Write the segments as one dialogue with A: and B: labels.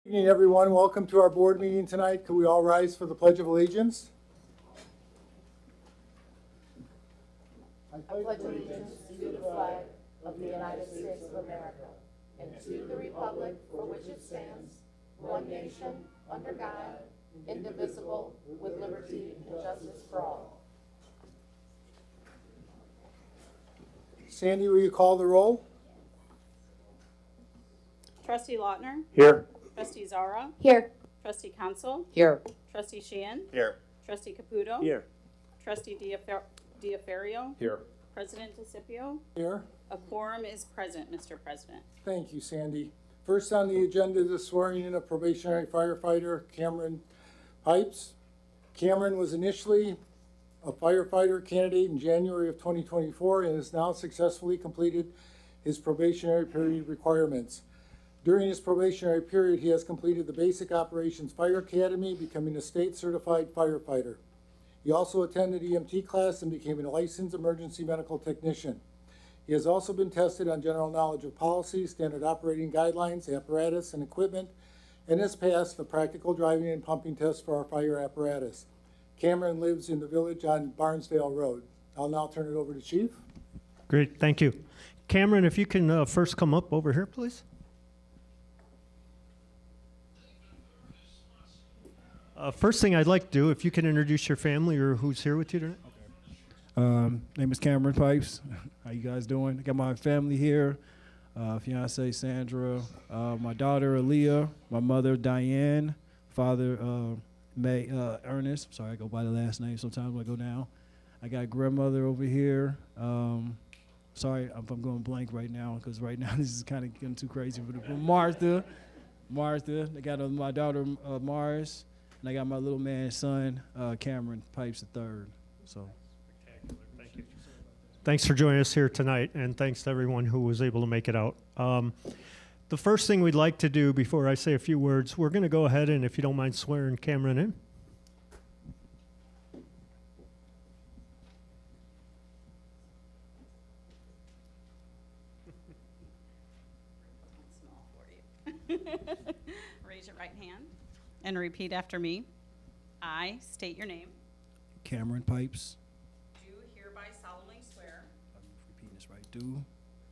A: Good evening, everyone. Welcome to our board meeting tonight. Could we all rise for the Pledge of Allegiance?
B: I pledge allegiance to the flag of the United States of America and to the republic for which it stands, one nation, under God, indivisible, with liberty and justice for all.
A: Sandy, will you call the roll?
C: Trustee Lautner.
A: Here.
C: Trustee Zara.
B: Here.
C: Trustee Council.
B: Here.
C: Trustee Sheehan.
D: Here.
C: Trustee Caputo.
D: Here.
C: Trustee Diaferio.
D: Here.
C: President DeCipio.
A: Here.
C: A quorum is present, Mr. President.
A: Thank you, Sandy. First on the agenda is the swearing in of probationary firefighter Cameron Pipes. Cameron was initially a firefighter candidate in January of 2024 and has now successfully completed his probationary period requirements. During his probationary period, he has completed the Basic Operations Fire Academy, becoming a state-certified firefighter. He also attended EMT class and became a licensed emergency medical technician. He has also been tested on general knowledge of policies, standard operating guidelines, apparatus, and equipment, and has passed the practical driving and pumping test for our fire apparatus. Cameron lives in the village on Barnesdale Road. I'll now turn it over to Chief.
E: Great, thank you. Cameron, if you can first come up over here, please. First thing I'd like to do, if you can introduce your family or who's here with you tonight.
F: Name is Cameron Pipes. How you guys doing? I got my family here. Fiance Sandra, my daughter Aaliyah, my mother Diane, father Ernest. Sorry, I go by the last name sometimes when I go down. I got grandmother over here. Sorry, I'm going blank right now because right now this is kind of getting too crazy. But Martha. I got my daughter Mars, and I got my little man son Cameron Pipes III. So.
E: Thank you. Thanks for joining us here tonight, and thanks to everyone who was able to make it out. The first thing we'd like to do before I say a few words, we're going to go ahead and, if you don't mind, swearing Cameron in.
C: Small for you. Raise your right hand and repeat after me. I state your name.
F: Cameron Pipes.
C: Do hereby solemnly swear
F: I'm repeating this right. Do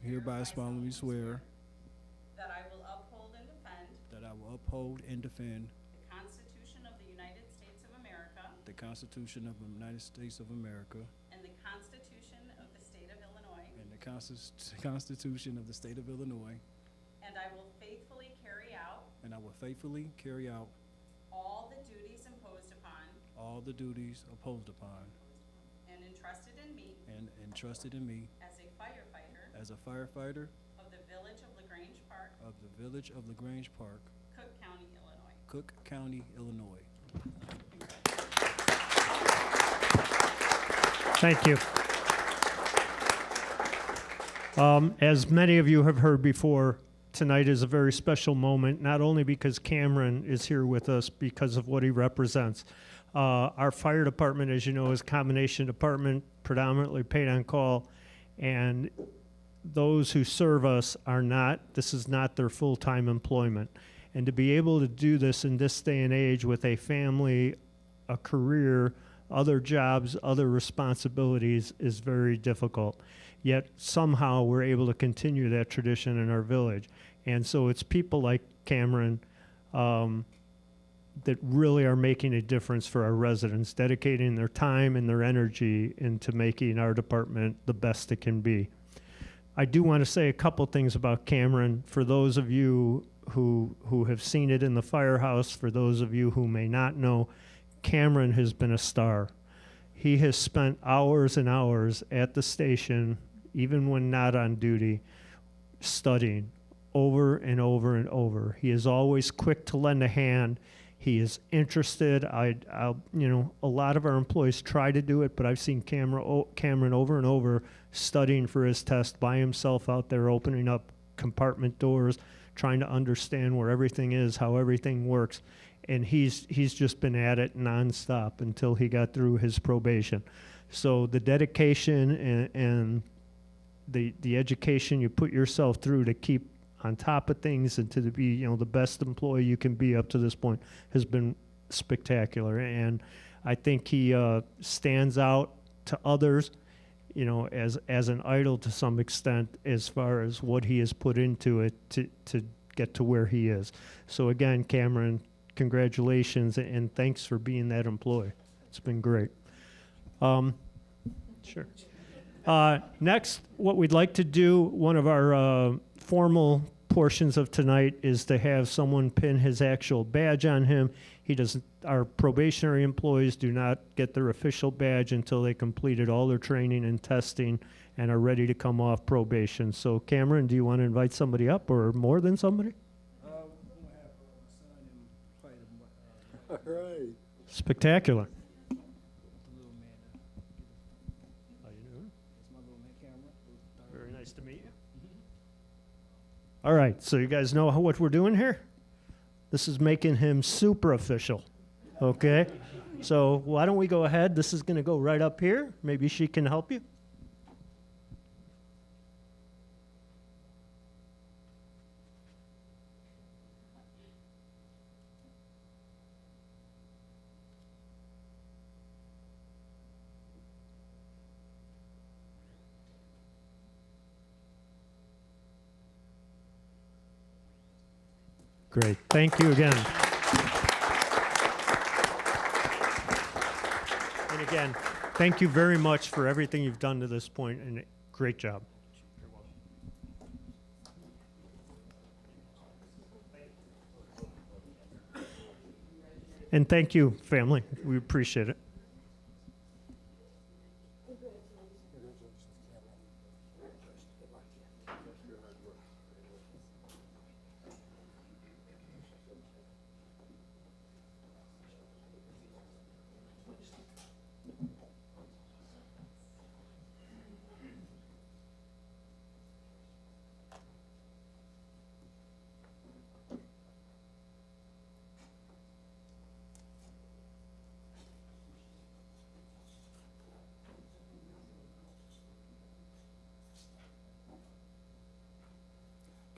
F: hereby solemnly swear
C: that I will uphold and defend
F: that I will uphold and defend
C: the Constitution of the United States of America
F: the Constitution of the United States of America
C: and the Constitution of the State of Illinois,
F: and the Constitution of the State of Illinois,
C: and I will faithfully carry out
F: and I will faithfully carry out
C: all the duties imposed upon
F: all the duties imposed upon
C: and entrusted in me
F: and entrusted in me
C: as a firefighter
F: as a firefighter
C: of the Village of LaGrange Park,
F: of the Village of LaGrange Park,
C: Cook County, Illinois.
F: Cook County, Illinois.
E: Thank you. As many of you have heard before, tonight is a very special moment, not only because Cameron is here with us because of what he represents. Our fire department, as you know, is a combination department, predominantly paid on call, and those who serve us are not, this is not their full-time employment. And to be able to do this in this day and age with a family, a career, other jobs, other responsibilities is very difficult. Yet somehow we're able to continue that tradition in our village. And so it's people like Cameron that really are making a difference for our residents, dedicating their time and their energy into making our department the best it can be. I do want to say a couple things about Cameron. For those of you who have seen it in the firehouse, for those of you who may not know, Cameron has been a star. He has spent hours and hours at the station, even when not on duty, studying over and over and over. He is always quick to lend a hand. He is interested. You know, a lot of our employees try to do it, but I've seen Cameron over and over studying for his test by himself out there, opening up compartment doors, trying to understand where everything is, how everything works. And he's just been at it nonstop until he got through his probation. So the dedication and the education you put yourself through to keep on top of things and to be, you know, the best employee you can be up to this point has been spectacular. And I think he stands out to others, you know, as an idol to some extent as far as what he has put into it to get to where he is. So again, Cameron, congratulations and thanks for being that employee. It's been great. Sure. Next, what we'd like to do, one of our formal portions of tonight is to have someone pin his actual badge on him. He doesn't. Our probationary employees do not get their official badge until they completed all their training and testing and are ready to come off probation. So, Cameron, do you want to invite somebody up, or more than somebody?
A: All right.
E: Spectacular. How you doing? Very nice to meet you. All right, so you guys know what we're doing here? This is making him super official, okay? So why don't we go ahead? This is going to go right up here. Maybe she can help you. Great. Thank you again. And again, thank you very much for everything you've done to this point, and great job. And thank you, family. We appreciate it.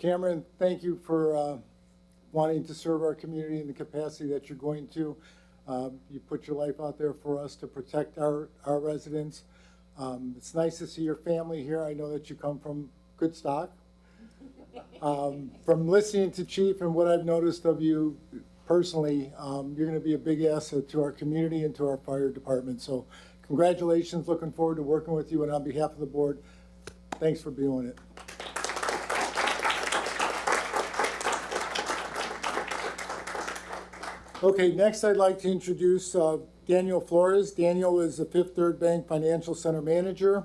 A: Cameron, thank you for wanting to serve our community in the capacity that you're going to. You put your life out there for us to protect our residents. It's nice to see your family here. I know that you come from good stock. From listening to Chief and what I've noticed of you personally, you're going to be a big asset to our community and to our fire department. So congratulations. Looking forward to working with you. And on behalf of the board, thanks for doing it. Okay, next I'd like to introduce Daniel Flores. Daniel is the Fifth Third Bank Financial Center Manager.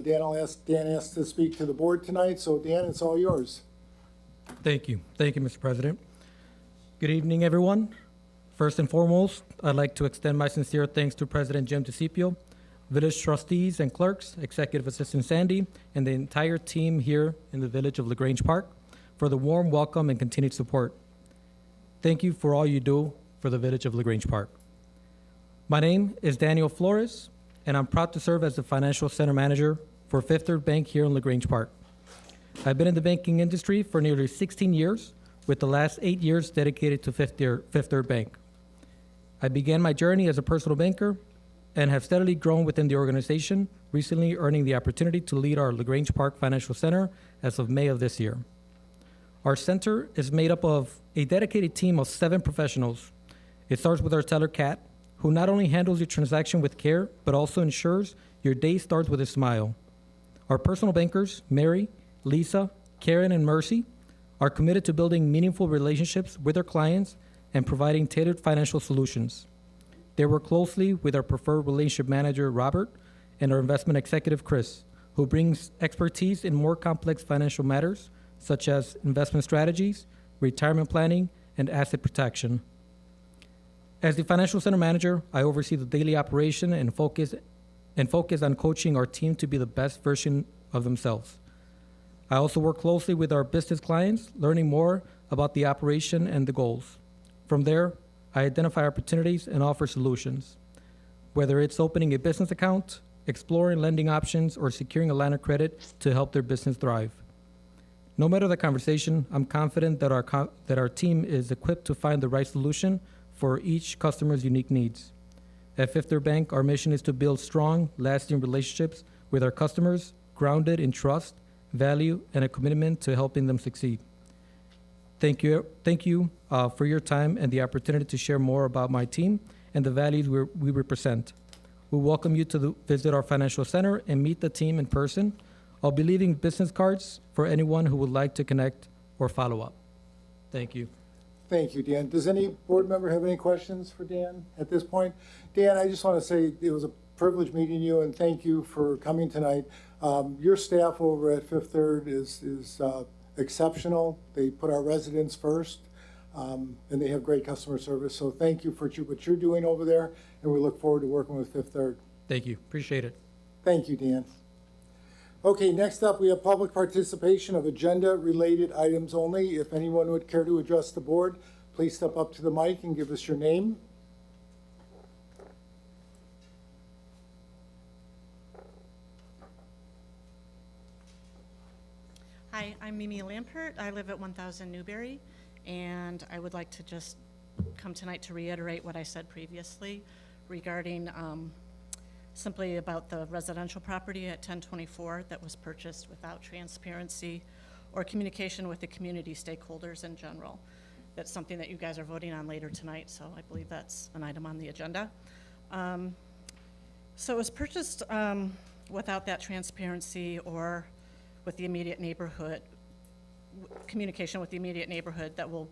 A: Dan asked to speak to the board tonight, so Dan, it's all yours.
D: Thank you. Thank you, Mr. President. Good evening, everyone. First and foremost, I'd like to extend my sincere thanks to President Jim DeCipio, village trustees and clerks, Executive Assistant Sandy, and the entire team here in the village of Grange Park for the warm welcome and continued support. Thank you for all you do for the village of Grange Park. My name is Daniel Flores, and I'm proud to serve as the Financial Center Manager for Fifth Third Bank here in Grange Park. I've been in the banking industry for nearly 16 years, with the last 8 years dedicated to Fifth Third Bank. I began my journey as a personal banker and have steadily grown within the organization, recently earning the opportunity to lead our Grange Park Financial Center as of May of this year. Our center is made up of a dedicated team of 7 professionals. It starts with our teller, Kat, who not only handles your transaction with care, but also ensures your day starts with a smile. Our personal bankers, Mary, Lisa, Karen, and Mercy, are committed to building meaningful relationships with their clients and providing tailored financial solutions. They work closely with our preferred relationship manager, Robert, and our investment executive, Chris, who brings expertise in more complex financial matters, such as investment strategies, retirement planning, and asset protection. As the Financial Center Manager, I oversee the daily operation and focus on coaching our team to be the best version of themselves. I also work closely with our business clients, learning more about the operation and the goals. From there, I identify opportunities and offer solutions. Whether it's opening a business account, exploring lending options, or securing a line of credit to help their business thrive. No matter the conversation, I'm confident that our team is equipped to find the right solution for each customer's unique needs. At Fifth Third Bank, our mission is to build strong, lasting relationships with our customers, grounded in trust, value, and a commitment to helping them succeed. Thank you for your time and the opportunity to share more about my team and the values we represent. We welcome you to visit our financial center and meet the team in person. I'll be leaving business cards for anyone who would like to connect or follow up. Thank you.
A: Thank you, Dan. Does any board member have any questions for Dan at this point? Dan, I just want to say it was a privilege meeting you, and thank you for coming tonight. Your staff over at Fifth Third is exceptional. They put our residents first, and they have great customer service. So thank you for what you're doing over there, and we look forward to working with Fifth Third.
D: Thank you. Appreciate it.
A: Thank you, Dan. Okay, next up, we have public participation of agenda-related items only. If anyone would care to address the board, please step up to the mic and give us your name.
G: Hi, I'm Mimi Lampert. I live at 1000 Newberry, and I would like to just come tonight to reiterate what I said previously regarding simply about the residential property at 1024 that was purchased without transparency or communication with the community stakeholders in general. That's something that you guys are voting on later tonight, so I believe that's an item on the agenda. So it was purchased without that transparency or with the immediate neighborhood, communication with the immediate neighborhood that will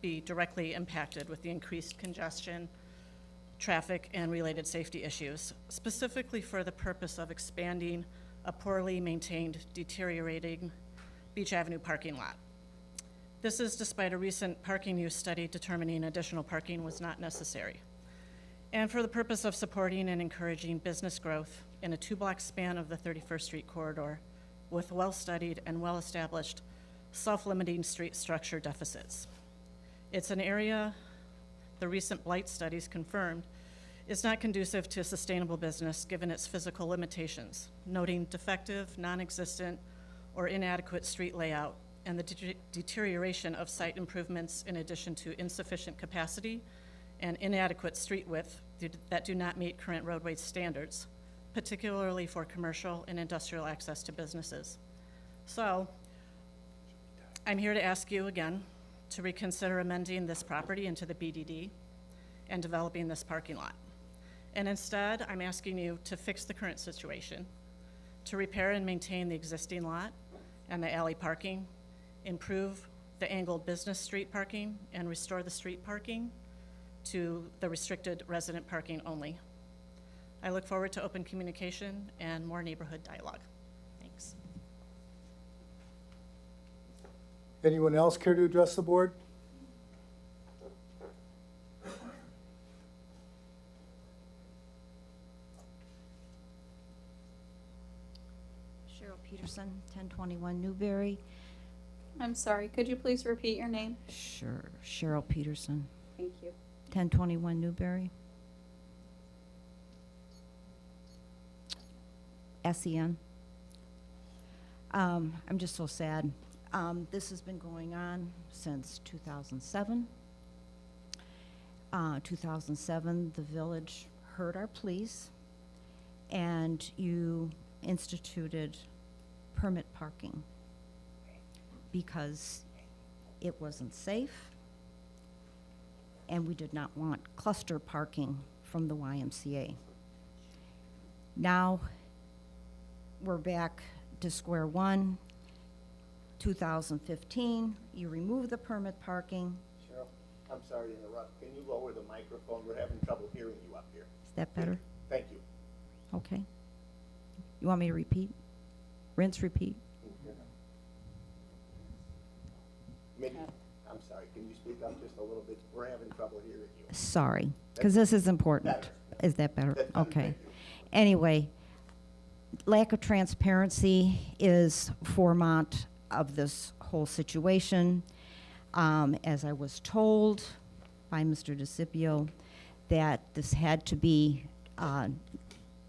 G: be directly impacted with the increased congestion, traffic, and related safety issues, specifically for the purpose of expanding a poorly maintained, deteriorating Beach Avenue parking lot. This is despite a recent parking use study determining additional parking was not necessary. And for the purpose of supporting and encouraging business growth in a 2-block span of the 31st Street corridor with well-studied and well-established self-limiting street structure deficits. It's an area the recent blight studies confirmed is not conducive to sustainable business given its physical limitations, noting defective, non-existent, or inadequate street layout and the deterioration of site improvements in addition to insufficient capacity and inadequate street width that do not meet current roadway standards, particularly for commercial and industrial access to businesses. So, I'm here to ask you again to reconsider amending this property into the BDD and developing this parking lot. And instead, I'm asking you to fix the current situation, to repair and maintain the existing lot and the alley parking, improve the angled business street parking, and restore the street parking to the restricted resident parking only. I look forward to open communication and more neighborhood dialogue. Thanks.
A: Anyone else care to address the board?
H: Cheryl Peterson, 1021 Newberry.
I: I'm sorry, could you please repeat your name?
H: Sure, Cheryl Peterson,
I: Thank you.
H: 1021 Newberry. SEN. I'm just so sad. This has been going on since 2007. 2007, the village heard our pleas, and you instituted permit parking because it wasn't safe, and we did not want cluster parking from the YMCA. Now, we're back to square one. 2015, you remove the permit parking.
J: Cheryl, I'm sorry to interrupt. Can you lower the microphone? We're having trouble hearing you up here.
H: Is that better?
J: Thank you.
H: Okay. You want me to repeat? Rinse, repeat?
J: Minnie, I'm sorry. Can you speak up just a little bit? We're having trouble hearing you.
H: Sorry, because this is important.
J: Better.
H: Is that better?
J: That's fine.
H: Okay.
J: Thank you.
H: Anyway, lack of transparency is foremount of this whole situation. As I was told by Mr. DeCipio, that this had to be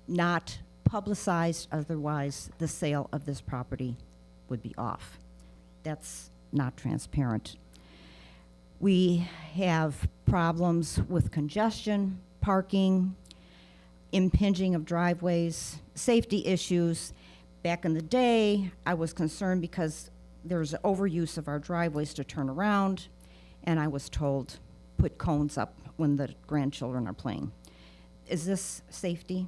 H: not publicized, otherwise the sale of this property would be off. That's not transparent. We have problems with congestion, parking, impinging of driveways, safety issues. Back in the day, I was concerned because there's overuse of our driveways to turn around, and I was told, put cones up when the grandchildren are playing. Is this safety?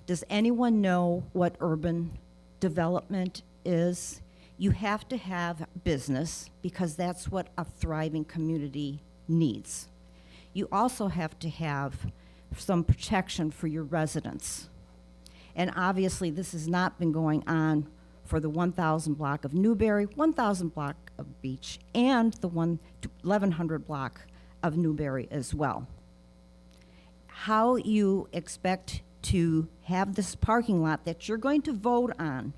H: Does anyone know what urban development is? You have to have business because that's what a thriving community needs. You also have to have some protection for your residents. And obviously, this has not been going on for the 1,000 block of Newberry, 1,000 block of Beach, and the 1,100 block of Newberry as well. How you expect to have this parking lot that you're going to vote on,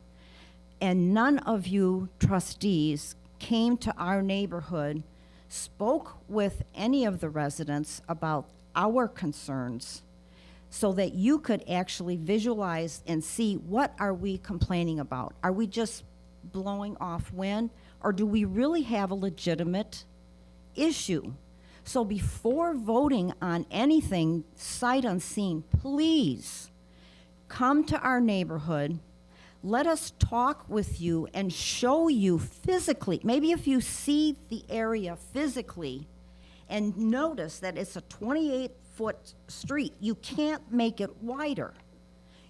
H: and none of you trustees came to our neighborhood, spoke with any of the residents about our concerns, so that you could actually visualize and see what are we complaining about. Are we just blowing off wind, or do we really have a legitimate issue? So before voting on anything sight unseen, please come to our neighborhood. Let us talk with you and show you physically. Maybe if you see the area physically and notice that it's a 28-foot street, you can't make it wider.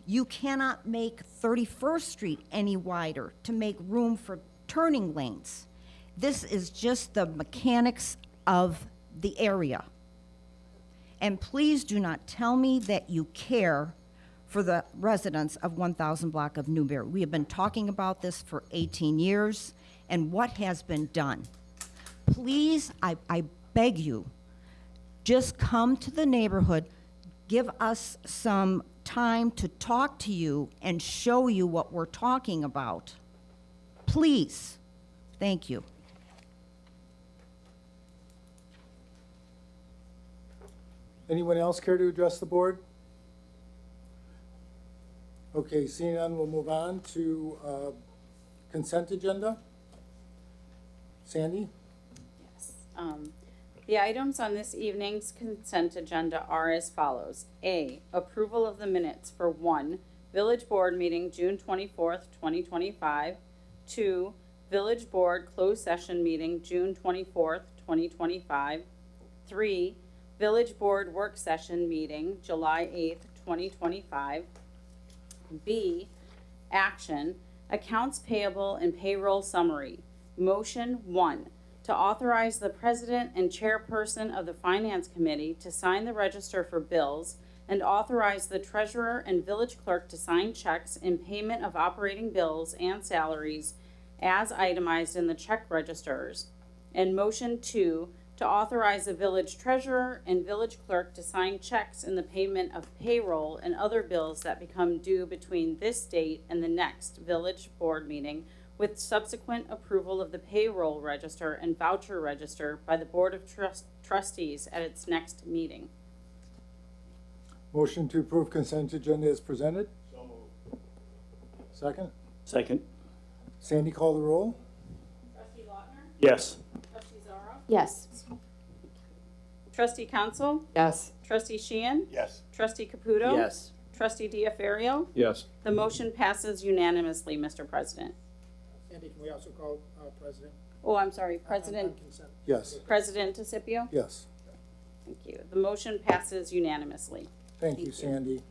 H: You cannot make 31st Street any wider to make room for turning lanes. This is just the mechanics of the area. And please do not tell me that you care for the residents of 1,000 block of Newberry. We have been talking about this for 18 years, and what has been done? Please, I beg you, just come to the neighborhood, give us some time to talk to you and show you what we're talking about. Please. Thank you.
A: Anyone else care to address the board? Okay, seeing none, we'll move on to consent agenda. Sandy?
C: Yes. The items on this evening's consent agenda are as follows. A, approval of the minutes for 1, Village Board meeting June 24th, 2025. 2, Village Board closed session meeting June 24th, 2025. 3, Village Board work session meeting July 8th, 2025. B, action, accounts payable and payroll summary. Motion 1, to authorize the president and chairperson of the Finance Committee to sign the register for bills and authorize the treasurer and village clerk to sign checks in payment of operating bills and salaries as itemized in the check registers. And motion 2, to authorize the village treasurer and village clerk to sign checks in the payment of payroll and other bills that become due between this date and the next village board meeting, with subsequent approval of the payroll register and voucher register by the Board of Trustees at its next meeting.
A: Motion to approve consent agenda is presented.
J: So moved.
A: Second.
K: Second.
A: Sandy, call the roll.
C: Trustee Lautner?
K: Yes.
C: Trustee Zorro?
B: Yes.
C: Trustee Council?
B: Yes.
C: Trustee Sheehan?
J: Yes.
C: Trustee Caputo?
K: Yes.
C: Trustee Diaferio?
K: Yes.
C: The motion passes unanimously, Mr. President.
L: Andy, can we also call President?
C: Oh, I'm sorry, President,
L: On consent.
A: Yes.
C: President DeCipio?
A: Yes.
C: Thank you. The motion passes unanimously.
A: Thank you, Sandy.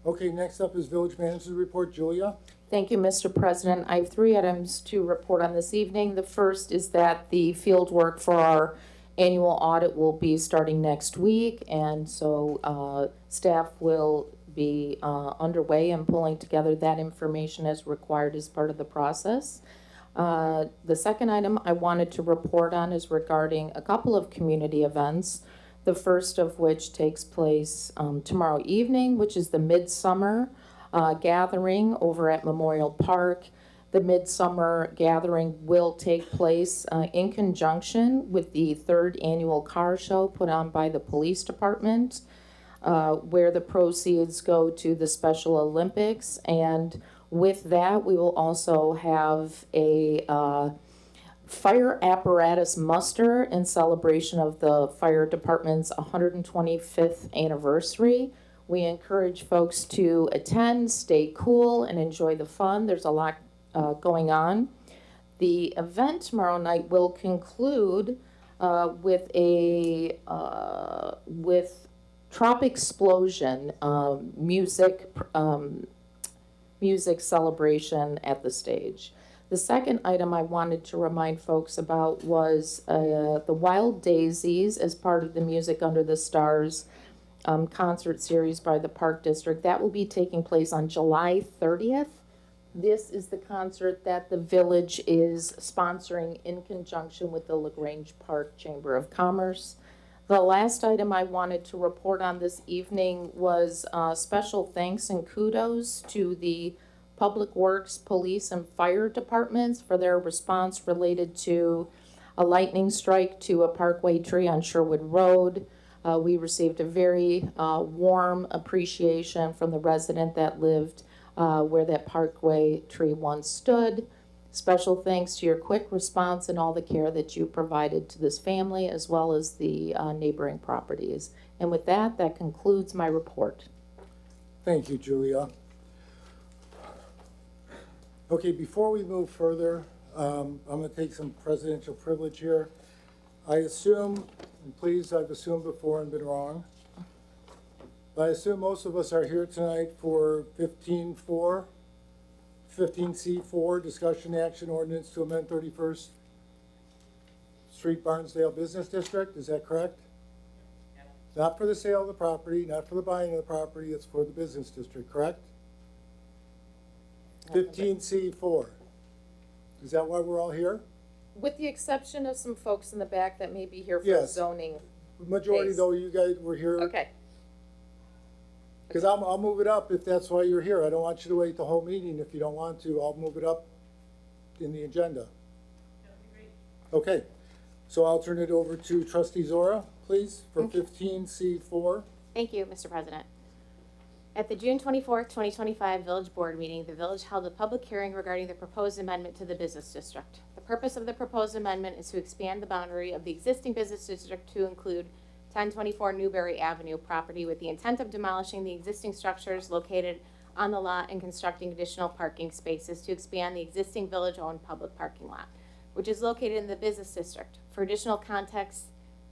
A: Okay, next up is Village Manager's Report. Julia?
M: Thank you, Mr. President. I have 3 items to report on this evening. The first is that the field work for our annual audit will be starting next week, and so staff will be underway and pulling together that information as required as part of the process. The second item I wanted to report on is regarding a couple of community events, the first of which takes place tomorrow evening, which is the Midsummer gathering over at Memorial Park. The Midsummer gathering will take place in conjunction with the 3rd annual car show put on by the police department, where the proceeds go to the Special Olympics. And with that, we will also have a fire apparatus muster in celebration of the fire department's 125th anniversary. We encourage folks to attend, stay cool, and enjoy the fun. There's a lot going on. The event tomorrow night will conclude with Trop Explosion music celebration at the stage. The second item I wanted to remind folks about was the Wild Daisies as part of the Music Under the Stars concert series by the Park District. That will be taking place on July 30th. This is the concert that the village is sponsoring in conjunction with the Grange Park Chamber of Commerce. The last item I wanted to report on this evening was special thanks and kudos to the Public Works, Police, and Fire departments for their response related to a lightning strike to a parkway tree on Sherwood Road. We received a very warm appreciation from the resident that lived where that parkway tree once stood. Special thanks to your quick response and all the care that you provided to this family as well as the neighboring properties. And with that, that concludes my report.
A: Thank you, Julia. Okay, before we move further, I'm going to take some presidential privilege here. I assume, and please, I've assumed before and been wrong, but I assume most of us are here tonight for 15C4, discussion action ordinance to amend 31st Street Barnesdale Business District. Is that correct? Yeah. Not for the sale of the property, not for the buying of the property, it's for the business district, correct? 15C4. Is that why we're all here?
M: With the exception of some folks in the back that may be here for
A: Yes.
M: zoning.
A: Majority
M: case.
A: though, you guys were here.
M: Okay.
A: Because I'll move it up if that's why you're here. I don't want you to wait the whole meeting if you don't want to. I'll move it up in the agenda.
G: That would be great.
A: Okay, so I'll turn it over to Trustee Zora, please, for 15C4.
B: Thank you, Mr. President. At the June 24th, 2025 Village Board meeting, the village held a public hearing regarding the proposed amendment to the business district. The purpose of the proposed amendment is to expand the boundary of the existing business district to include 1024 Newberry Avenue property with the intent of demolishing the existing structures located on the lot and constructing additional parking spaces to expand the existing village-owned public parking lot, which is located in the business district. For additional context,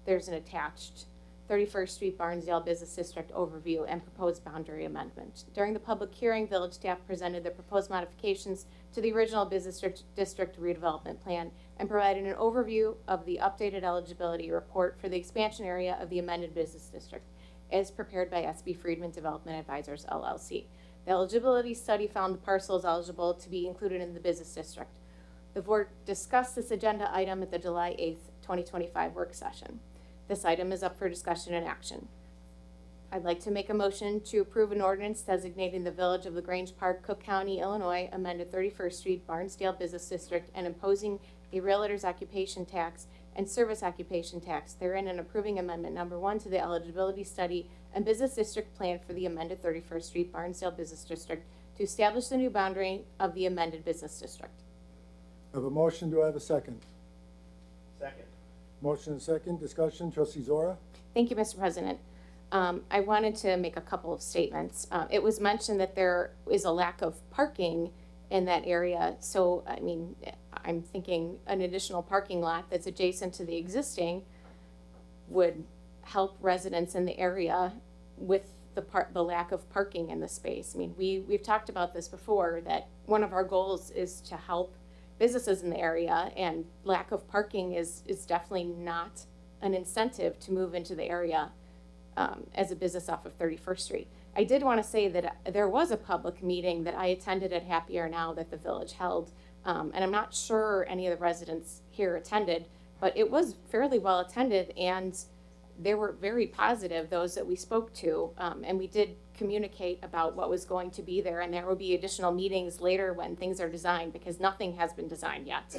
B: there's an attached 31st Street Barnesdale Business District overview and proposed boundary amendment. During the public hearing, village staff presented the proposed modifications to the original business district redevelopment plan and provided an overview of the updated eligibility report for the expansion area of the amended business district as prepared by SB Friedman Development Advisors, LLC. The eligibility study found the parcels eligible to be included in the business district. The board discussed this agenda item at the July 8th, 2025 work session. This item is up for discussion and action. I'd like to make a motion to approve an ordinance designating the village of Grange Park, Cook County, Illinois, amended 31st Street, Barnesdale Business District, and imposing a realtor's occupation tax and service occupation tax therein, and approving amendment number 1 to the eligibility study and business district plan for the amended 31st Street, Barnesdale Business District to establish the new boundary of the amended business district.
A: I have a motion. Do I have a second?
J: Second.
A: Motion and second. Discussion. Trustee Zora?
B: Thank you, Mr. President. I wanted to make a couple of statements. It was mentioned that there is a lack of parking in that area. So, I mean, I'm thinking an additional parking lot that's adjacent to the existing would help residents in the area with the lack of parking in the space. I mean, we've talked about this before, that one of our goals is to help businesses in the area, and lack of parking is definitely not an incentive to move into the area as a business off of 31st Street. I did want to say that there was a public meeting that I attended at Happier Now that the village held, and I'm not sure any of the residents here attended, but it was fairly well attended, and they were very positive, those that we spoke to, and we did communicate about what was going to be there, and there will be additional meetings later when things are designed, because nothing has been designed yet.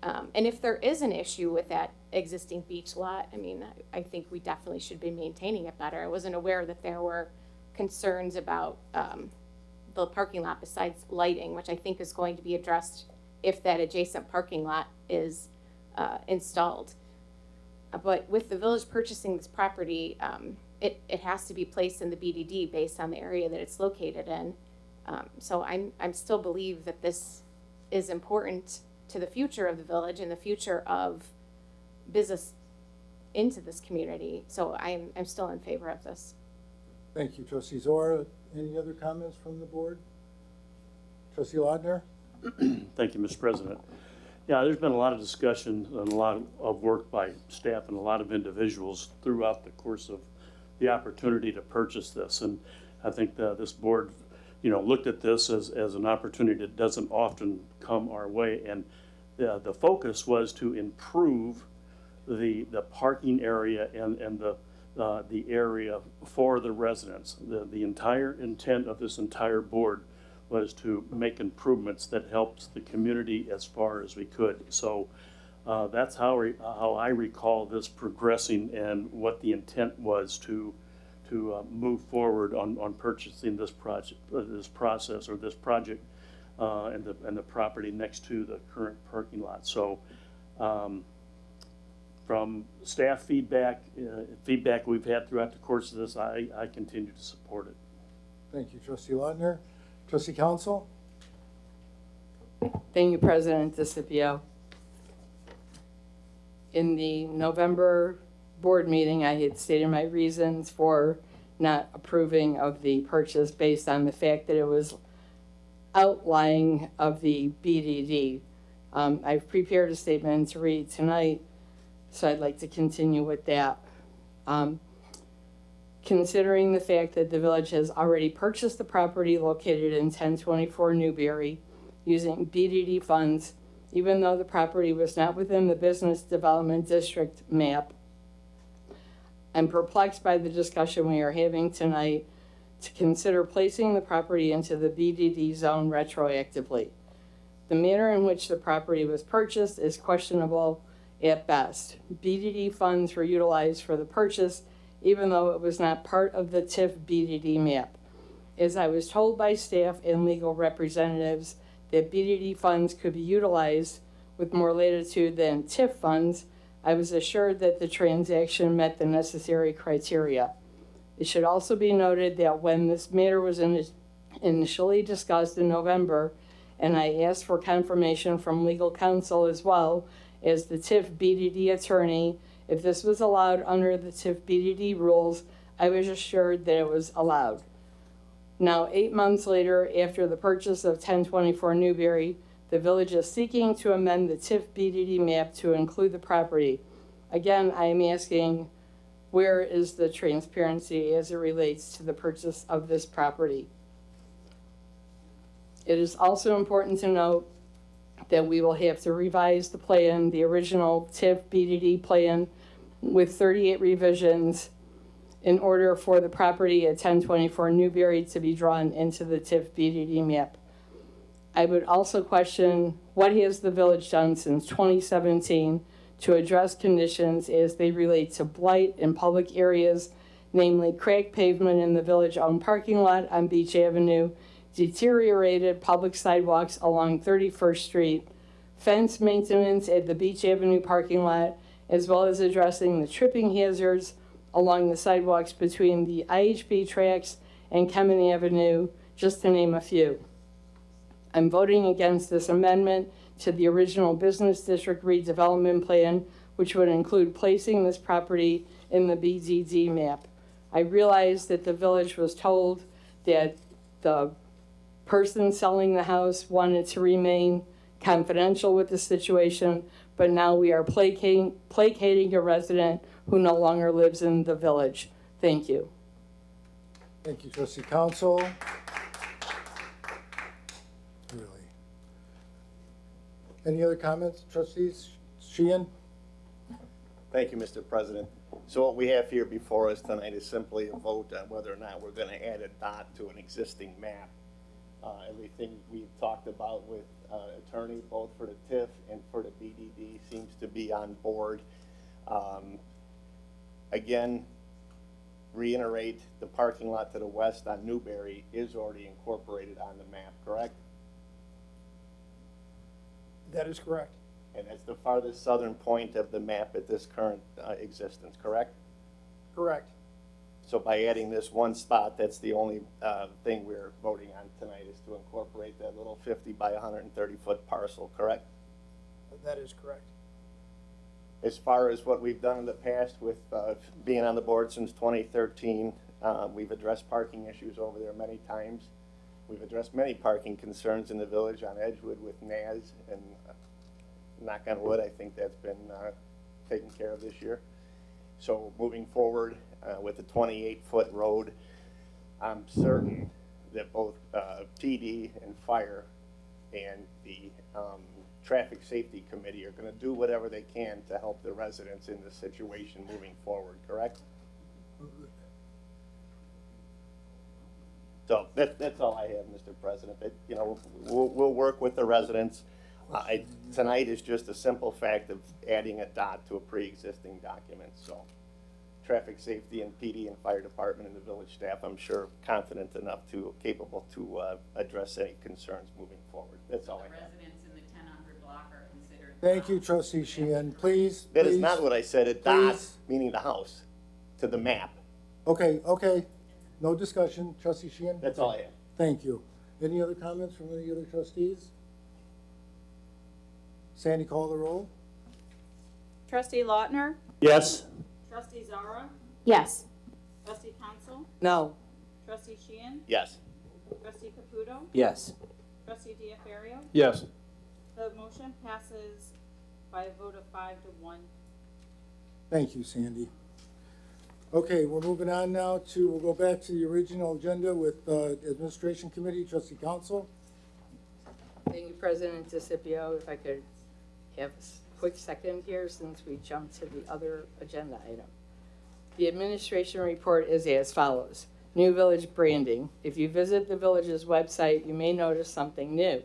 B: And if there is an issue with that existing beach lot, I mean, I think we definitely should be maintaining it better. I wasn't aware that there were concerns about the parking lot besides lighting, which I think is going to be addressed if that adjacent parking lot is installed. But with the village purchasing this property, it has to be placed in the BDD based on the area that it's located in. So I'm still believe that this is important to the future of the village and the future of business into this community. So I'm still in favor of this.
A: Thank you, trustee Zora. Any other comments from the board? Trustee Laudner?
K: Thank you, Mr. President. Yeah, there's been a lot of discussion and a lot of work by staff and a lot of individuals throughout the course of the opportunity to purchase this. And I think this board, looked at this as an opportunity that doesn't often come our way. And the focus was to improve the parking area and the area for the residents. The entire intent of this entire board was to make improvements that helps the community as far as we could. So that's how I recall this progressing and what the intent was to move forward on purchasing this project, this project, and the property next to the current parking lot. So from staff feedback we've had throughout the course of this, I continue to support it.
A: Thank you, trustee Laudner. Trustee Council?
N: Thank you, President DeCipio. In the November board meeting, I had stated my reasons for not approving of the purchase based on the fact that it was outlying of the BDD. I've prepared a statement to read tonight, so I'd like to continue with that. Considering the fact that the village has already purchased the property located in 1024 Newberry using BDD funds, even though the property was not within the business development district map, I'm perplexed by the discussion we are having tonight to consider placing the property into the BDD zone retroactively. The manner in which the property was purchased is questionable at best. BDD funds were utilized for the purchase even though it was not part of the TIF BDD map. As I was told by staff and legal representatives that BDD funds could be utilized with more latitude than TIF funds, I was assured that the transaction met the necessary criteria. It should also be noted that when this matter was initially discussed in November, and I asked for confirmation from legal counsel as well as the TIF BDD attorney, if this was allowed under the TIF BDD rules, I was assured that it was allowed. Now, 8 months later, after the purchase of 1024 Newberry, the village is seeking to amend the TIF BDD map to include the property. Again, I am asking, where is the transparency as it relates to the purchase of this property? It is also important to note that we will have to revise the plan, the original TIF BDD plan, with 38 revisions in order for the property at 1024 Newberry to be drawn into the TIF BDD map. I would also question what has the village done since 2017 to address conditions as they relate to blight in public areas, namely cracked pavement in the village-owned parking lot on Beach Avenue, deteriorated public sidewalks along 31st Street, fence maintenance at the Beach Avenue parking lot, as well as addressing the tripping hazards along the sidewalks between the IHB tracks and Kemen Avenue, just to name a few. I'm voting against this amendment to the original business district redevelopment plan, which would include placing this property in the BDD map. I realize that the village was told that the person selling the house wanted to remain confidential with the situation, but now we are placating a resident who no longer lives in the village. Thank you.
A: Thank you, trustee Council. Really. Any other comments, trustees? Sheehan?
J: Thank you, Mr. President. So what we have here before us tonight is simply a vote on whether or not we're going to add a dot to an existing map. Everything we've talked about with attorney, both for the TIF and for the BDD, seems to be on board. Again, reiterate, the parking lot to the west on Newberry is already incorporated on the map, correct?
L: That is correct.
J: And that's the farthest southern point of the map at this current existence, correct?
L: Correct.
J: So by adding this one spot, that's the only thing we're voting on tonight, is to incorporate that little 50 by 130 foot parcel, correct?
L: That is correct.
J: As far as what we've done in the past with being on the board since 2013, we've addressed parking issues over there many times. We've addressed many parking concerns in the village on Edgewood with NAS, and knock on wood, I think that's been taken care of this year. So moving forward with the 28-foot road, I'm certain that both PD and fire and the Traffic Safety Committee are going to do whatever they can to help the residents in this situation moving forward, correct? So that's all I have, Mr. President. You know, we'll work with the residents. Tonight is just a simple fact of adding a dot to a pre-existing document. So Traffic Safety and PD and Fire Department and the village staff, I'm sure, confident enough capable to address any concerns moving forward. That's all I have.
A: Thank you, Trustee Sheehan. Please.
J: That is not what I said. A dot, meaning the house, to the map.
A: Okay, okay. No discussion. Trustee Sheehan?
J: That's all I have.
A: Thank you. Any other comments from any other trustees? Sandy, call the roll.
C: Trustee Lautner?
K: Yes.
C: Trustee Zara?
B: Yes.
C: Trustee Council?
N: No.
C: Trustee Sheehan?
J: Yes.
C: Trustee Caputo?
F: Yes.
C: Trustee Diafario?
F: Yes.
C: The motion passes by a vote of 5 to 1.
A: Thank you, Sandy. Okay, we're moving on now to, we'll go back to the original agenda with Administration Committee, Trustee Council.
N: Thank you, President DeCipio. If I could have a quick second here since we jumped to the other agenda item. The administration report is as follows. New village branding. If you visit the village's website, you may notice something new.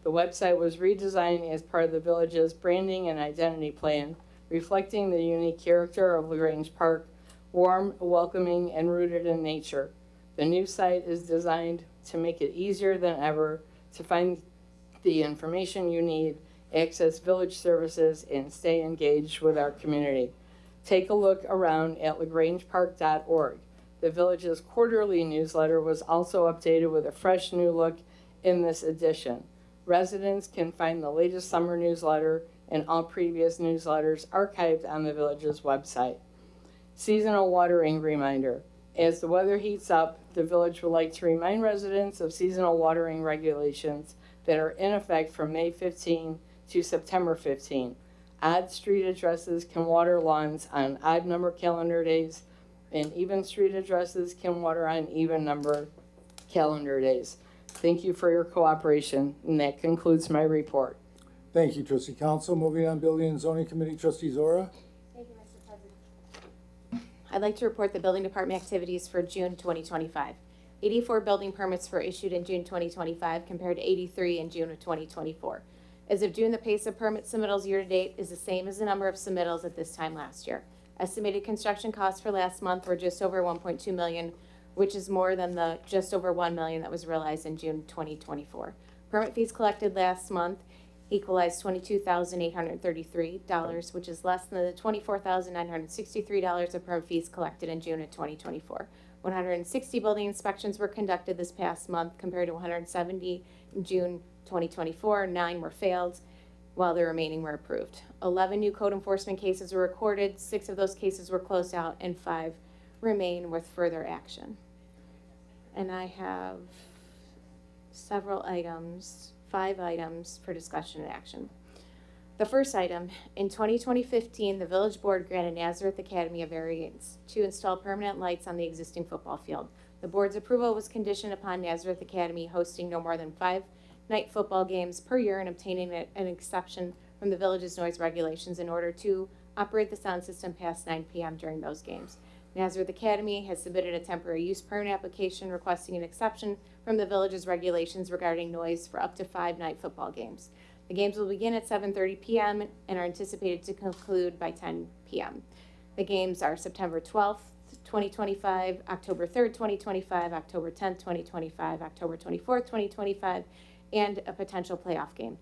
N: The website was redesigned as part of the village's branding and identity plan, reflecting the unique character of Grange Park, warm, welcoming, and rooted in nature. The new site is designed to make it easier than ever to find the information you need, access village services, and stay engaged with our community. Take a look around at lagrangepark.org. The village's quarterly newsletter was also updated with a fresh new look in this edition. Residents can find the latest summer newsletter and all previous newsletters archived on the village's website. Seasonal watering reminder. As the weather heats up, the village would like to remind residents of seasonal watering regulations that are in effect from May 15 to September 15. Odd street addresses can water lawns on odd number calendar days, and even street addresses can water on even number calendar days. Thank you for your cooperation, and that concludes my report.
A: Thank you, Trustee Council. Moving on, Building and Zoning Committee, Trustee Zora.
B: Thank you, Mr. President. I'd like to report the building department activities for June 2025. 84 building permits were issued in June 2025 compared to 83 in June of 2024. As of June, the pace of permit submittals year-to-date is the same as the number of submittals at this time last year. Estimated construction costs for last month were just over $1.2 million, which is more than the just over $1 million that was realized in June 2024. Permit fees collected last month equalized $22,833, which is less than the $24,963 of permit fees collected in June of 2024. 160 building inspections were conducted this past month compared to 170 in June 2024. 9 were failed, while the remaining were approved. 11 new code enforcement cases were recorded. 6 of those cases were closed out, and 5 remain with further action. And I have several items, 5 items for discussion and action. The first item, in 2015, the village board granted Nazareth Academy a variance to install permanent lights on the existing football field. The board's approval was conditioned upon Nazareth Academy hosting no more than 5 night football games per year and obtaining an exception from the village's noise regulations in order to operate the sound system past 9 p.m. during those games. Nazareth Academy has submitted a temporary use permit application requesting an exception from the village's regulations regarding noise for up to 5 night football games. The games will begin at 7:30 p.m. and are anticipated to conclude by 10 p.m. The games are September 12th, 2025, October 3rd, 2025, October 10th, 2025, October 24th, 2025, and a potential playoff game.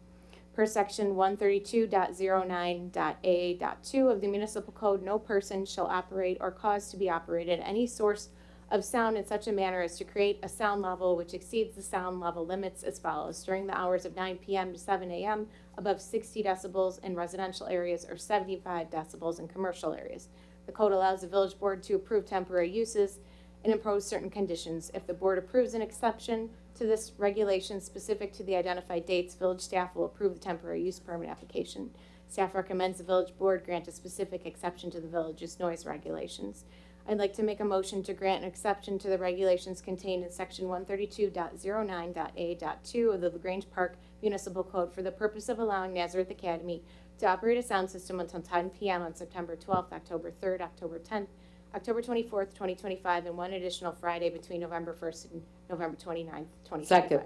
B: Per section 132.09.a.2 of the municipal code, no person shall operate or cause to be operated any source of sound in such a manner as to create a sound level which exceeds the sound level limits as follows: during the hours of 9 p.m. to 7 a.m. above 60 decibels in residential areas or 75 decibels in commercial areas. The code allows the village board to approve temporary uses and impose certain conditions. If the board approves an exception to this regulation specific to the identified dates, village staff will approve the temporary use permit application. Staff recommends the village board grant a specific exception to the village's noise regulations. I'd like to make a motion to grant an exception to the regulations contained in section 132.09.a.2 of the Grange Park Municipal Code for the purpose of allowing Nazareth Academy to operate a sound system until 10 p.m. on September 12th, October 3rd, October 10th, October 24th, 2025, and one additional Friday between November 1st and November 29th, 2025.
N: Second.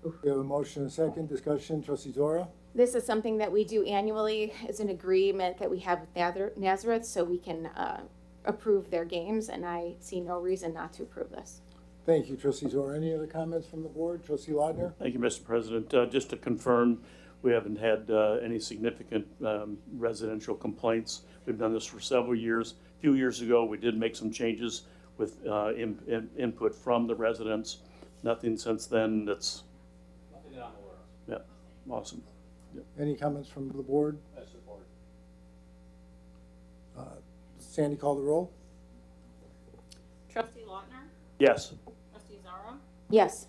A: We have a motion and a second. Discussion, trustee Zora?
B: This is something that we do annually as an agreement that we have with Nazareth so we can approve their games, and I see no reason not to approve this.
A: Thank you, trustee Zora. Any other comments from the board? Trustee Lautner?
K: Thank you, Mr. President. Just to confirm, we haven't had any significant residential complaints. We've done this for several years. A few years ago, we did make some changes with input from the residents. Nothing since then that's... Nothing that I'm aware of. Yeah, awesome. Yep.
A: Any comments from the board?
K: I support.
A: Sandy, call the roll.
C: Trustee Lautner?
K: Yes.
C: Trustee Zara?
B: Yes.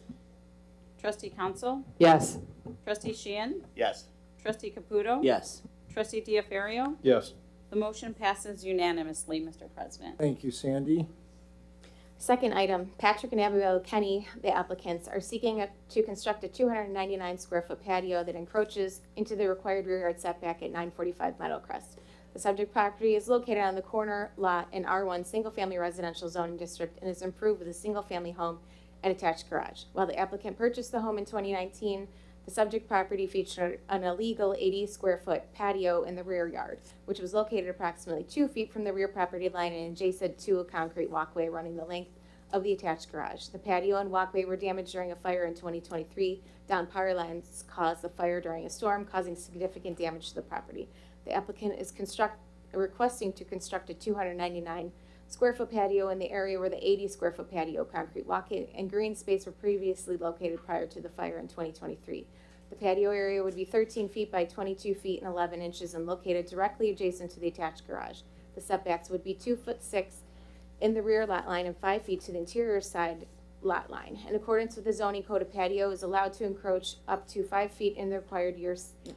C: Trustee Council?
N: Yes.
C: Trustee Sheehan?
J: Yes.
C: Trustee Caputo?
N: Yes.
C: Trustee Diafario?
F: Yes.
C: The motion passes unanimously, Mr. President.
A: Thank you, Sandy.
B: Second item, Patrick and Abigail Kenny, the applicants, are seeking to construct a 299 square foot patio that encroaches into the required rear yard setback at 945 Meadowcrest. The subject property is located on the corner lot in R1 single family residential zoning district and is improved with a single family home and attached garage. While the applicant purchased the home in 2019, the subject property featured an illegal 80 square foot patio in the rear yard, which was located approximately 2 feet from the rear property line and adjacent to a concrete walkway running the length of the attached garage. The patio and walkway were damaged during a fire in 2023. Down power lines caused the fire during a storm, causing significant damage to the property. The applicant is requesting to construct a 299 square foot patio in the area where the 80 square foot patio, concrete walkway, and green space were previously located prior to the fire in 2023. The patio area would be 13 feet by 22 feet and 11 inches and located directly adjacent to the attached garage. The setbacks would be 2'6" in the rear lot line and 5 feet to the interior side lot line. In accordance with the zoning code, a patio is allowed to encroach up to 5 feet in the required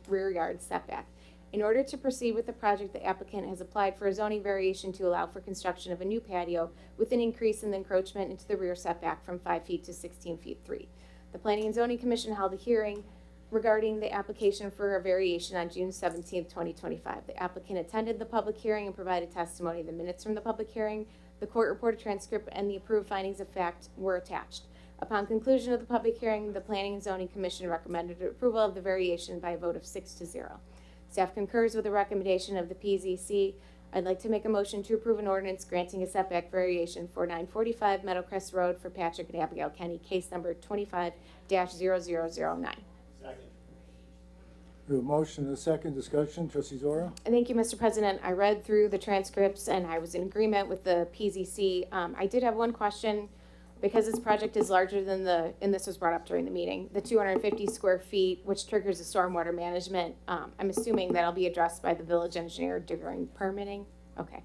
B: rear yard setback. In order to proceed with the project, the applicant has applied for a zoning variation to allow for construction of a new patio with an increase in the encroachment into the rear setback from 5 feet to 16 feet 3. The Planning and Zoning Commission held a hearing regarding the application for a variation on June 17, 2025. The applicant attended the public hearing and provided testimony. The minutes from the public hearing, the court reported transcript, and the approved findings of fact were attached. Upon conclusion of the public hearing, the Planning and Zoning Commission recommended approval of the variation by a vote of 6-0. Staff concurs with the recommendation of the PZC. I'd like to make a motion to approve an ordinance granting a setback variation for 945 Meadowcrest Road for Patrick and Abigail Kenny, case number 25-0009.
K: Second.
A: We have a motion and a second. Discussion, trustee Zora?
B: Thank you, Mr. President. I read through the transcripts and I was in agreement with the PZC. I did have one question. Because this project is larger than and this was brought up during the meeting, the 250 square feet, which triggers the stormwater management, I'm assuming that'll be addressed by the village engineer during permitting? Okay.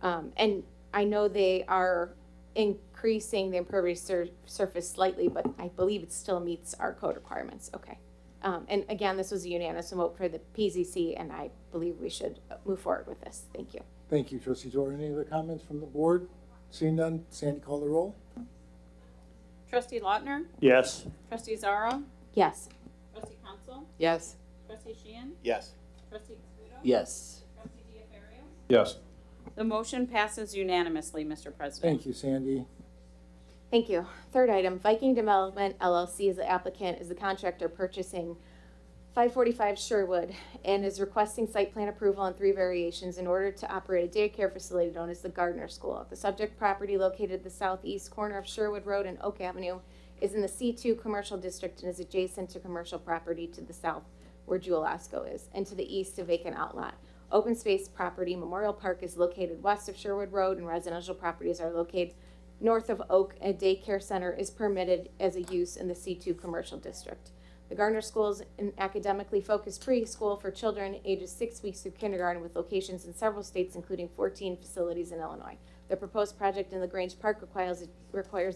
B: And I know they are increasing the impervious surface slightly, but I believe it still meets our code requirements. Okay. And again, this was a unanimous vote for the PZC, and I believe we should move forward with this. Thank you.
A: Thank you, trustee Zora. Any other comments from the board? Seeing none, Sandy, call the roll.
C: Trustee Lautner?
K: Yes.
C: Trustee Zara?
B: Yes.
C: Trustee Council?
N: Yes.
C: Trustee Sheehan?
J: Yes.
C: Trustee Caputo?
N: Yes.
C: Trustee Diafario?
F: Yes.
C: The motion passes unanimously, Mr. President.
A: Thank you, Sandy.
B: Thank you. Third item, Viking Development LLC is the applicant, is the contractor purchasing 545 Sherwood and is requesting site plan approval on 3 variations in order to operate a daycare facility known as the Gardner School. The subject property, located at the southeast corner of Sherwood Road and Oak Avenue, is in the C2 commercial district and is adjacent to commercial property to the southwest where Jewel Osco is, and to the east, a vacant outlot. Open space property, Memorial Park, is located west of Sherwood Road, and residential properties are located north of Oak. A daycare center is permitted as a use in the C2 commercial district. The Gardner School is an academically focused preschool for children ages 6 weeks through kindergarten with locations in several states, including 14 facilities in Illinois. The proposed project in the Grange Park requires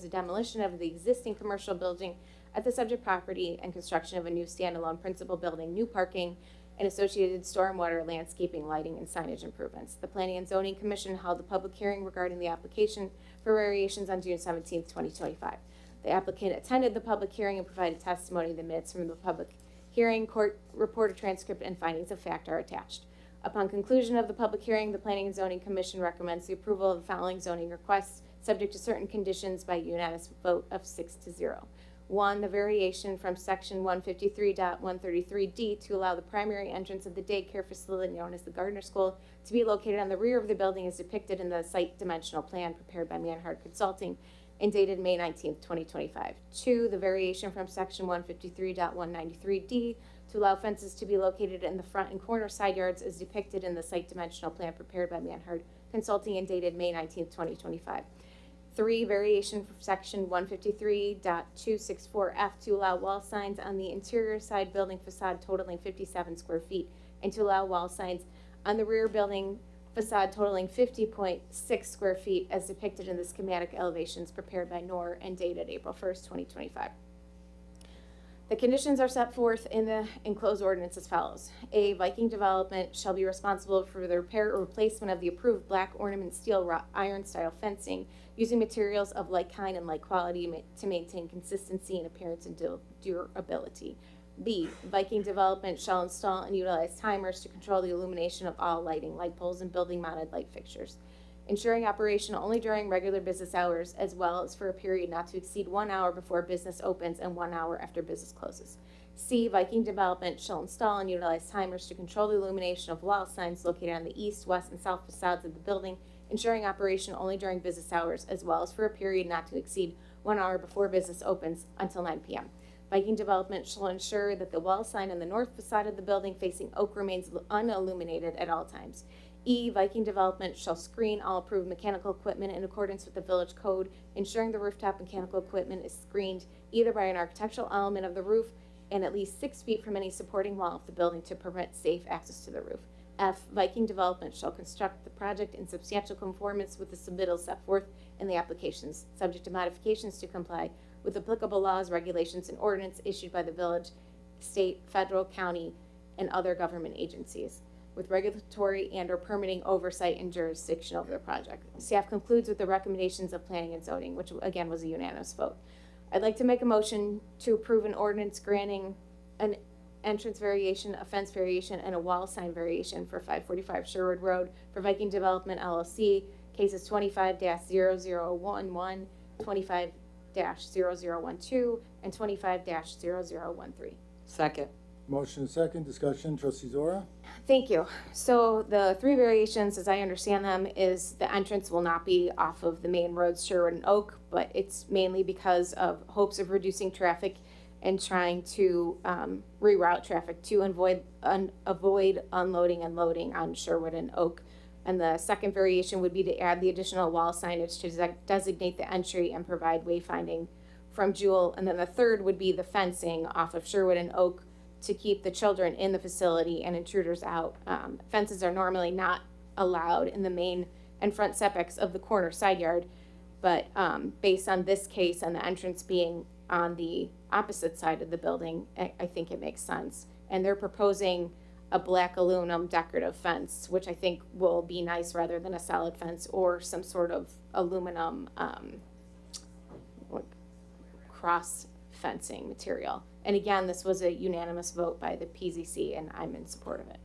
B: the demolition of the existing commercial building at the subject property and construction of a new standalone principal building, new parking, and associated stormwater, landscaping, lighting, and signage improvements. The Planning and Zoning Commission held a public hearing regarding the application for variations on June 17, 2025. The applicant attended the public hearing and provided testimony. The minutes from the public hearing, court reporter transcript, and findings of fact are attached. Upon conclusion of the public hearing, the Planning and Zoning Commission recommends the approval of the following zoning requests, subject to certain conditions by unanimous vote of 6-0. 1, the variation from section 153.133D to allow the primary entrance of the daycare facility known as the Gardner School to be located on the rear of the building as depicted in the site dimensional plan prepared by Manhard Consulting and dated May 19, 2025. 2, the variation from section 153.193D to allow fences to be located in the front and corner side yards as depicted in the site dimensional plan prepared by Manhard Consulting and dated May 19, 2025. 3, variation from section 153.264F to allow wall signs on the interior side building facade totaling 57 square feet and to allow wall signs on the rear building facade totaling 50.6 square feet as depicted in the schematic elevations prepared by NOR and dated April 1st, 2025. The conditions are set forth in the enclosed ordinance as follows. A, Viking Development shall be responsible for the repair or replacement of the approved black ornament steel iron style fencing using materials of like kind and like quality to maintain consistency in appearance and durability. B, Viking Development shall install and utilize timers to control the illumination of all lighting, light poles, and building mounted light fixtures, ensuring operation only during regular business hours as well as for a period not to exceed 1 hour before business opens and 1 hour after business closes. C, Viking Development shall install and utilize timers to control the illumination of wall signs located on the east, west, and south facades of the building, ensuring operation only during business hours as well as for a period not to exceed 1 hour before business opens until 9 p.m. Viking Development shall ensure that the wall sign on the north facade of the building facing Oak remains unilluminated at all times. E, Viking Development shall screen all approved mechanical equipment in accordance with the village code, ensuring the rooftop mechanical equipment is screened either by an architectural element of the roof and at least 6 feet from any supporting wall of the building to permit safe access to the roof. F, Viking Development shall construct the project in substantial conformance with the submittals set forth in the applications, subject to modifications to comply with applicable laws, regulations, and ordinance issued by the village, state, federal, county, and other government agencies, with regulatory and or permitting oversight and jurisdiction over the project. Staff concludes with the recommendations of Planning and Zoning, which again was a unanimous vote. I'd like to make a motion to approve an ordinance granting an entrance variation, a fence variation, and a wall sign variation for 545 Sherwood Road for Viking Development LLC, cases 25-0011, 25-0012, and 25-0013.
N: Second.
A: Motion second, discussion, trustee Zora?
B: Thank you. So the 3 variations, as I understand them, is the entrance will not be off of the main roads, Sherwood and Oak, but it's mainly because of hopes of reducing traffic and trying to reroute traffic to avoid unloading and loading on Sherwood and Oak. And the second variation would be to add the additional wall signage to designate the entry and provide wayfinding from Jewel. And then the third would be the fencing off of Sherwood and Oak to keep the children in the facility and intruders out. Fences are normally not allowed in the main and front setbacks of the corner side yard, but based on this case and the entrance being on the opposite side of the building, I think it makes sense. And they're proposing a black aluminum decorative fence, which I think will be nice rather than a solid fence or some sort of aluminum cross fencing material. And again, this was a unanimous vote by the PZC, and I'm in support of it.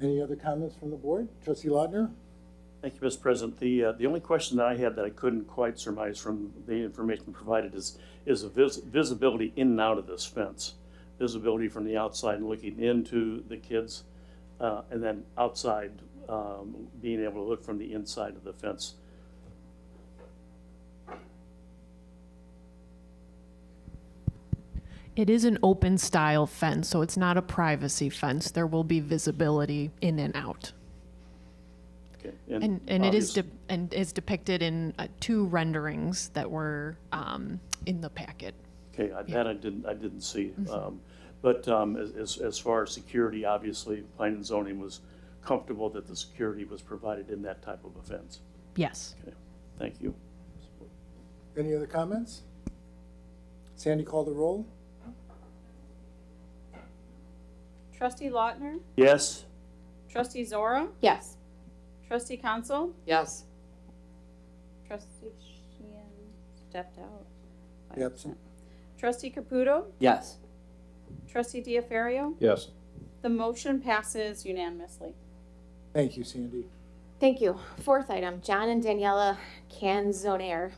A: Any other comments from the board? Trustee Lautner?
K: Thank you, Mr. President. The only question that I had that I couldn't quite surmise from the information provided is the visibility in and out of this fence. Visibility from the outside looking into the kids, and then outside being able to look from the inside of the fence.
O: It is an open style fence, so it's not a privacy fence. There will be visibility in and out.
K: Okay.
O: And it is and is depicted in 2 renderings that were in the packet.
K: Okay, that I didn't see. But as far as security, obviously, planning and zoning was comfortable that the security was provided in that type of a fence.
O: Yes.
K: Okay, thank you.
A: Any other comments? Sandy, call the roll.
C: Trustee Lautner?
K: Yes?
C: Trustee Zora?
M: Yes.
C: Trustee Council?
N: Yes.
C: Trustee Sheehan stepped out.
A: Absent.
C: Trustee Caputo?
N: Yes.
C: Trustee Diafario?
L: Yes.
C: The motion passes unanimously.
A: Thank you, Sandy.
B: Thank you. 4th item, John and Daniela Canzonaire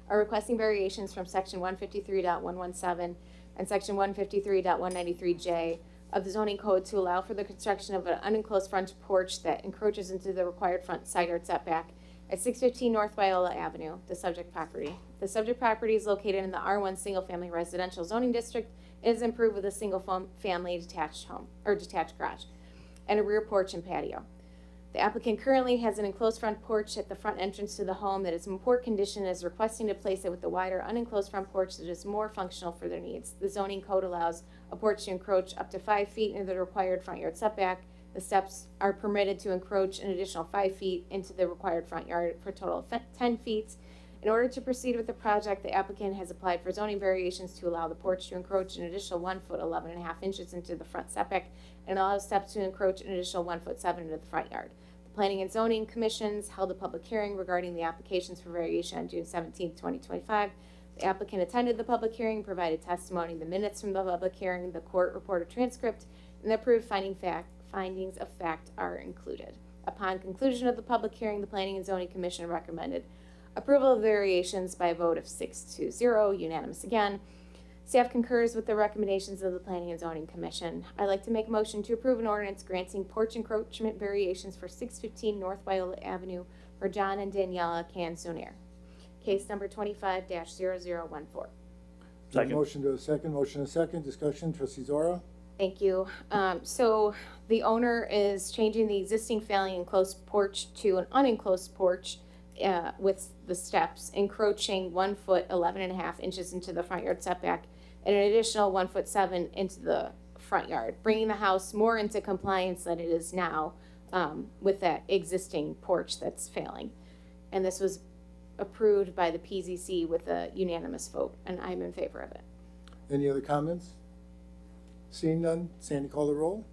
B: are requesting variations from section 153.117 and section 153.193J of the zoning code to allow for the construction of an unenclosed front porch that encroaches into the required front side yard setback at 615 North Viola Avenue, the subject property. The subject property is located in the R1 single-family residential zoning district and is improved with a single-family detached home, or detached garage, and a rear porch and patio. The applicant currently has an enclosed front porch at the front entrance to the home that is in poor condition and is requesting to place it with a wider unenclosed front porch that is more functional for their needs. The zoning code allows a porch to encroach up to 5 feet into the required front yard setback. The steps are permitted to encroach an additional 5 feet into the required front yard for a total of 10 feet. In order to proceed with the project, the applicant has applied for zoning variations to allow the porch to encroach an additional 1 foot 11.5 inches into the front setback and allow steps to encroach an additional 1 foot 7 into the front yard. Planning and Zoning Commissions held a public hearing regarding the applications for variation on June 17, 2025. The applicant attended the public hearing, provided testimony, the minutes from the public hearing, the court reporter transcript, and the approved findings of fact are included. Upon conclusion of the public hearing, the Planning and Zoning Commission recommended approval of variations by a vote of 6-0, unanimous again. Staff concurs with the recommendations of the Planning and Zoning Commission. I'd like to make a motion to approve an ordinance granting porch encroachment variations for 615 North Viola Avenue for John and Daniela Canzonaire. Case number 25-0014.
K: Second.
A: Motion to a second. Motion and a second. Discussion. Trustee Zora.
B: Thank you. So the owner is changing the existing family enclosed porch to an unenclosed porch with the steps encroaching 1 foot 11.5 inches into the front yard setback and an additional 1 foot 7 into the front yard, bringing the house more into compliance than it is now with that existing porch that's failing. And this was approved by the PZC with a unanimous vote, and I'm in favor of it.
A: Any other comments? Seeing none, Sandy, call the roll.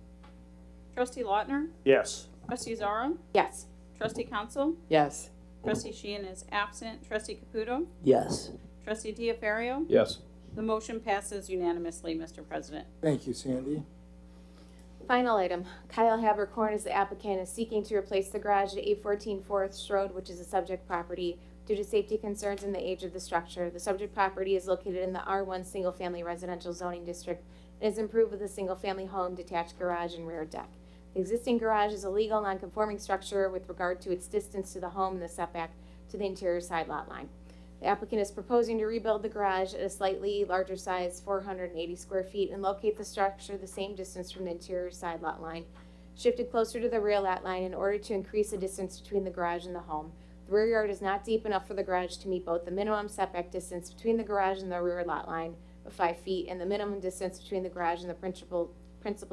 C: Trustee Lautner?
K: Yes.
C: Trustee Zara?
B: Yes.
C: Trustee Council?
N: Yes.
C: Trustee Sheehan is absent. Trustee Caputo?
N: Yes.
C: Trustee Diafario?
L: Yes.
C: The motion passes unanimously, Mr. President.
A: Thank you, Sandy.
B: Final item, Kyle Habercorn is the applicant is seeking to replace the garage at 814 Forest Road, which is a subject property. Due to safety concerns and the age of the structure, the subject property is located in the R1 single-family residential zoning district and is improved with a single-family home, detached garage, and rear deck. The existing garage is a legal non-conforming structure with regard to its distance to the home and the setback to the interior side lot line. The applicant is proposing to rebuild the garage at a slightly larger size, 480 square feet, and locate the structure the same distance from the interior side lot line, shifted closer to the rear lot line in order to increase the distance between the garage and the home. The rear yard is not deep enough for the garage to meet both the minimum setback distance between the garage and the rear lot line of 5 feet and the minimum distance between the garage and the principal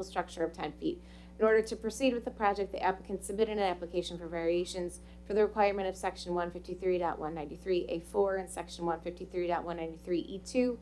B: structure of 10 feet. In order to proceed with the project, the applicant submitted an application for variations for the requirement of section 153.193A4 and section 153.193E2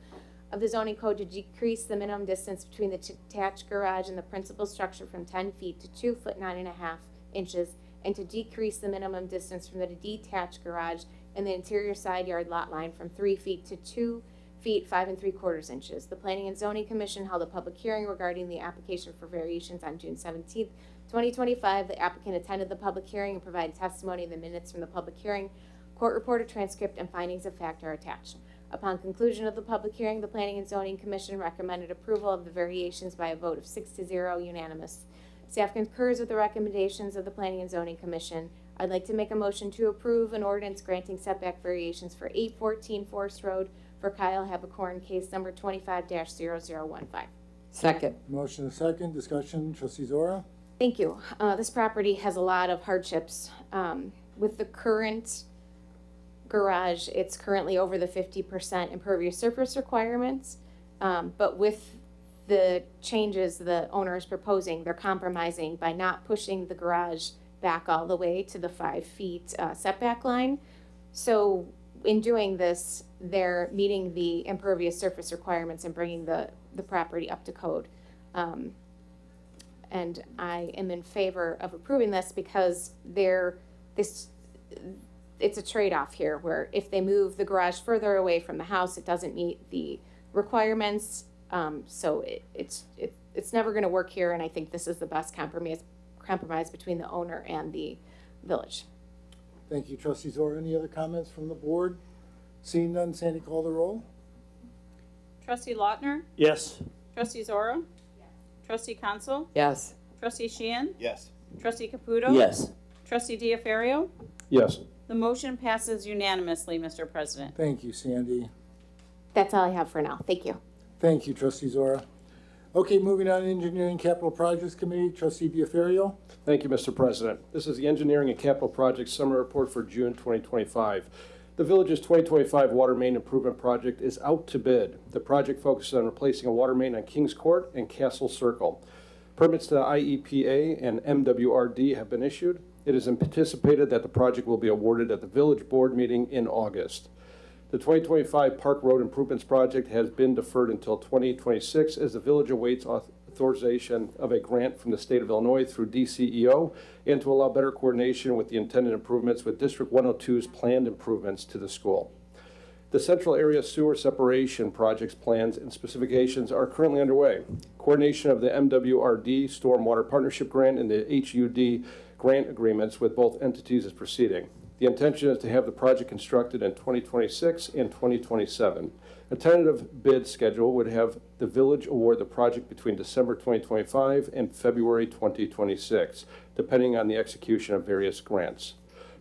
B: of the zoning code to decrease the minimum distance between the detached garage and the principal structure from 10 feet to 2 foot 9.5 inches and to decrease the minimum distance from the detached garage and the interior side yard lot line from 3 feet to 2 feet 5 3/4 inches. The Planning and Zoning Commission held a public hearing regarding the application for variations on June 17th, 2025. The applicant attended the public hearing and provided testimony in the minutes from the public hearing. Court reporter transcript and findings of fact are attached. Upon conclusion of the public hearing, the Planning and Zoning Commission recommended approval of the variations by a vote of 6-0, unanimous. Staff concurs with the recommendations of the Planning and Zoning Commission. I'd like to make a motion to approve an ordinance granting setback variations for 814 Forest Road for Kyle Habicorn, case number 25-0015.
N: Second.
A: Motion and second, discussion, trustee Zora?
B: Thank you. This property has a lot of hardships. With the current garage, it's currently over the 50% impervious surface requirements. But with the changes the owner is proposing, they're compromising by not pushing the garage back all the way to the 5 feet setback line. So in doing this, they're meeting the impervious surface requirements and bringing the property up to code. And I am in favor of approving this because it's a trade-off here where if they move the garage further away from the house, it doesn't meet the requirements. So it's never going to work here, and I think this is the best compromise between the owner and the village.
A: Thank you, trustee Zora. Any other comments from the board? Seeing none, Sandy, call the roll.
C: Trustee Lautner?
K: Yes.
C: Trustee Zorro? Trustee Consul?
N: Yes.
C: Trustee Sheehan?
J: Yes.
C: Trustee Caputo?
P: Yes.
C: Trustee Diafario?
K: Yes.
C: The motion passes unanimously, Mr. President.
A: Thank you, Sandy.
B: That's all I have for now. Thank you.
A: Thank you, trustee Zora. Okay, moving on to Engineering Capital Projects Committee, trustee Diafario.
Q: Thank you, Mr. President. This is the Engineering and Capital Projects Summary Report for June 2025. The village's 2025 water main improvement project is out to bid. The project focuses on replacing a water main on Kings Court and Castle Circle. Permits to the IEPA and MWRD have been issued. It is anticipated that the project will be awarded at the village board meeting in August. The 2025 Park Road Improvements Project has been deferred until 2026 as the village awaits authorization of a grant from the state of Illinois through DCEO and to allow better coordination with the intended improvements with District 102's planned improvements to the school. The Central Area Sewer Separation Project's plans and specifications are currently underway. Coordination of the MWRD Stormwater Partnership Grant and the HUD grant agreements with both entities is proceeding. The intention is to have the project constructed in 2026 and 2027. A tentative bid schedule would have the village award the project between December 2025 and February 2026, depending on the execution of various grants.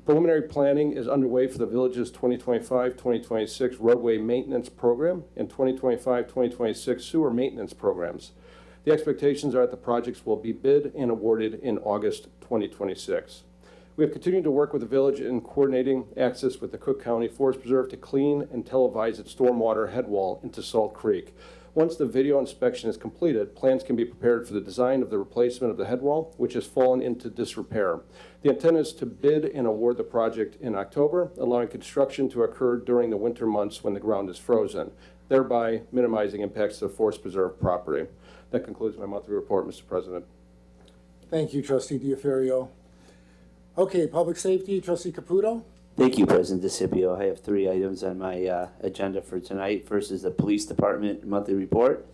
Q: Preliminary planning is underway for the village's 2025-2026 roadway maintenance program and 2025-2026 sewer maintenance programs. The expectations are that the projects will be bid and awarded in August 2026. We have continued to work with the village in coordinating access with the Cook County Forest Preserve to clean and televise its stormwater head wall into Salt Creek. Once the video inspection is completed, plans can be prepared for the design of the replacement of the head wall, which has fallen into disrepair. The intent is to bid and award the project in October, allowing construction to occur during the winter months when the ground is frozen, thereby minimizing impacts to the Forest Preserve property. That concludes my monthly report, Mr. President.
A: Thank you, trustee Diafario. Okay, public safety, trustee Caputo.
P: Thank you, President DeCipio. I have 3 items on my agenda for tonight. First is the police department monthly report.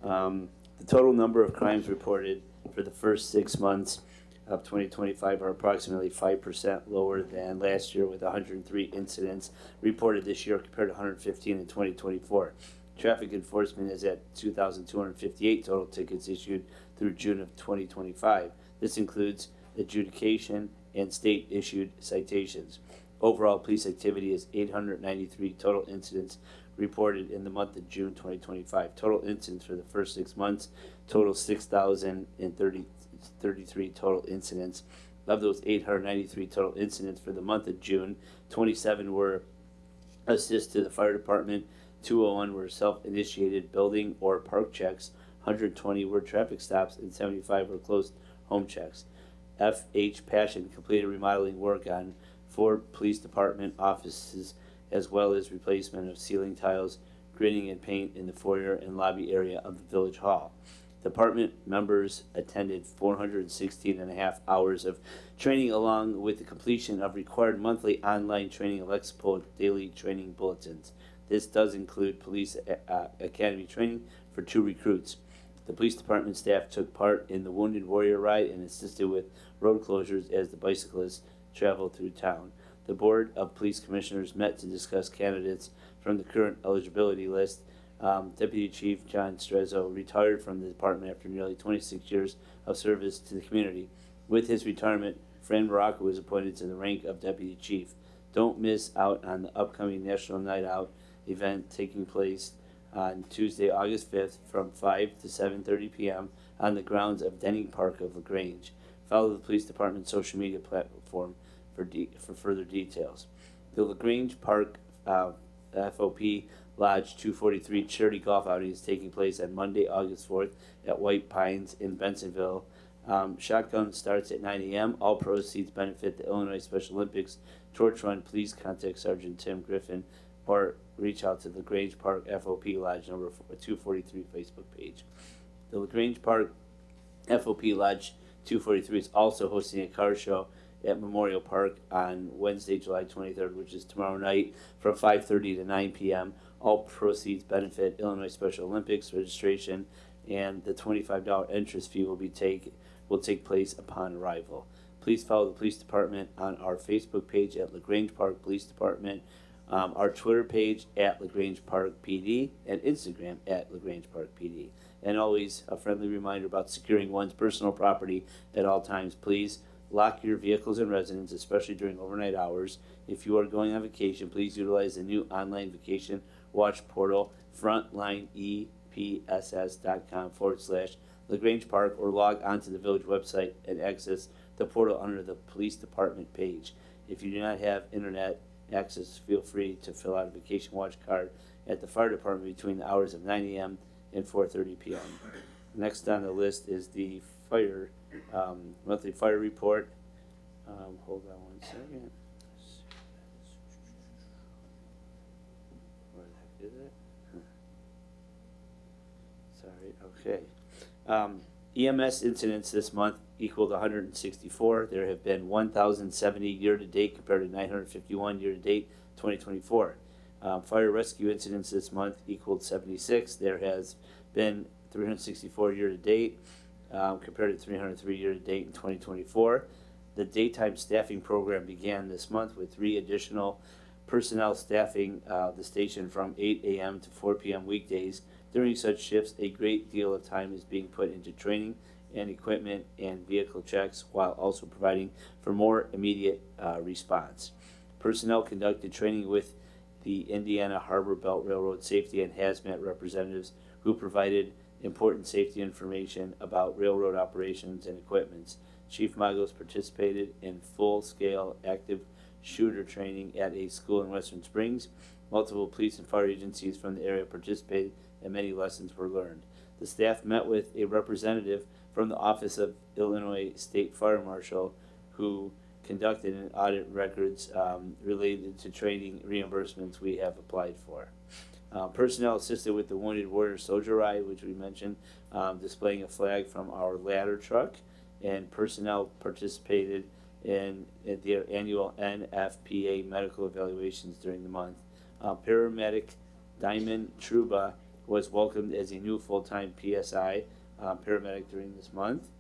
P: The total number of crimes reported for the first 6 months of 2025 are approximately 5% lower than last year, with 103 incidents reported this year compared to 115 in 2024. Traffic enforcement is at 2,258 total tickets issued through June of 2025. This includes adjudication and state-issued citations. Overall, police activity is 893 total incidents reported in the month of June 2025. Total incidents for the first 6 months total 6,033 total incidents. Of those 893 total incidents for the month of June, 27 were assists to the fire department, 201 were self-initiated building or park checks, 120 were traffic stops, and 75 were closed home checks. F.H. Passion completed remodeling work on 4 police department offices, as well as replacement of ceiling tiles, grading and paint in the foyer and lobby area of the village hall. Department members attended 416.5 hours of training, along with the completion of required monthly online training and Lexipol daily training bulletins. This does include police academy training for 2 recruits. The police department staff took part in the Wounded Warrior Ride and assisted with road closures as the bicyclists traveled through town. The Board of Police Commissioners met to discuss candidates from the current eligibility list. Deputy Chief John Strezzo retired from the department after nearly 26 years of service to the community. With his retirement, Fran Morocco was appointed to the rank of Deputy Chief. Don't miss out on the upcoming National Night Out event taking place on Tuesday, August 5th from 5 to 7:30 p.m. on the grounds of Grange Park of LaGrange. Follow the police department's social media platform for further details. The LaGrange Park FOP Lodge 243 charity golf outing is taking place on Monday, August 4th at White Pines in Bensonville. Shotgun starts at 9 a.m. All proceeds benefit the Illinois Special Olympics Torch Run. Please contact Sergeant Tim Griffin or reach out to the Grange Park FOP Lodge number 243 Facebook page. The LaGrange Park FOP Lodge 243 is also hosting a car show at Memorial Park on Wednesday, July 23rd, which is tomorrow night from 5:30 to 9 p.m. All proceeds benefit Illinois Special Olympics registration, and the $25 entrance fee will take place upon arrival. Please follow the police department on our Facebook page at LaGrange Park Police Department, our Twitter page at LaGrange Park PD, and Instagram at LaGrange Park PD. And always a friendly reminder about securing one's personal property at all times. Please lock your vehicles and residence, especially during overnight hours. If you are going on vacation, please utilize the new online vacation watch portal, frontlineepss.com/LaGrange Park, or log onto the village website and access the portal under the police department page. If you do not have internet access, feel free to fill out a vacation watch card at the fire department between the hours of 9 a.m. and 4:30 p.m. Next on the list is the fire monthly fire report. Hold on one second. Where the heck is it? Sorry. Okay. EMS incidents this month equaled 164. There have been 1,070 year-to-date compared to 951 year-to-date 2024. Fire rescue incidents this month equaled 76. There has been 364 year-to-date compared to 303 year-to-date in 2024. The daytime staffing program began this month with 3 additional personnel staffing the station from 8 a.m. to 4 p.m. weekdays. During such shifts, a great deal of time is being put into training and equipment and vehicle checks, while also providing for more immediate response. Personnel conducted training with the Indiana Harbor Belt Railroad safety and hazmat representatives who provided important safety information about railroad operations and equipments. Chief Magos participated in full-scale active shooter training at a school in Western Springs. Multiple police and fire agencies from the area participated, and many lessons were learned. The staff met with a representative from the Office of Illinois State Fire Marshal who conducted an audit records related to training reimbursements we have applied for. Personnel assisted with the Wounded Warrior Soldier Ride, which we mentioned, displaying a flag from our ladder truck, and personnel participated in their annual NFPA medical evaluations during the month. Paramedic Diamond Truba was welcomed as a new full-time PSI paramedic during this month,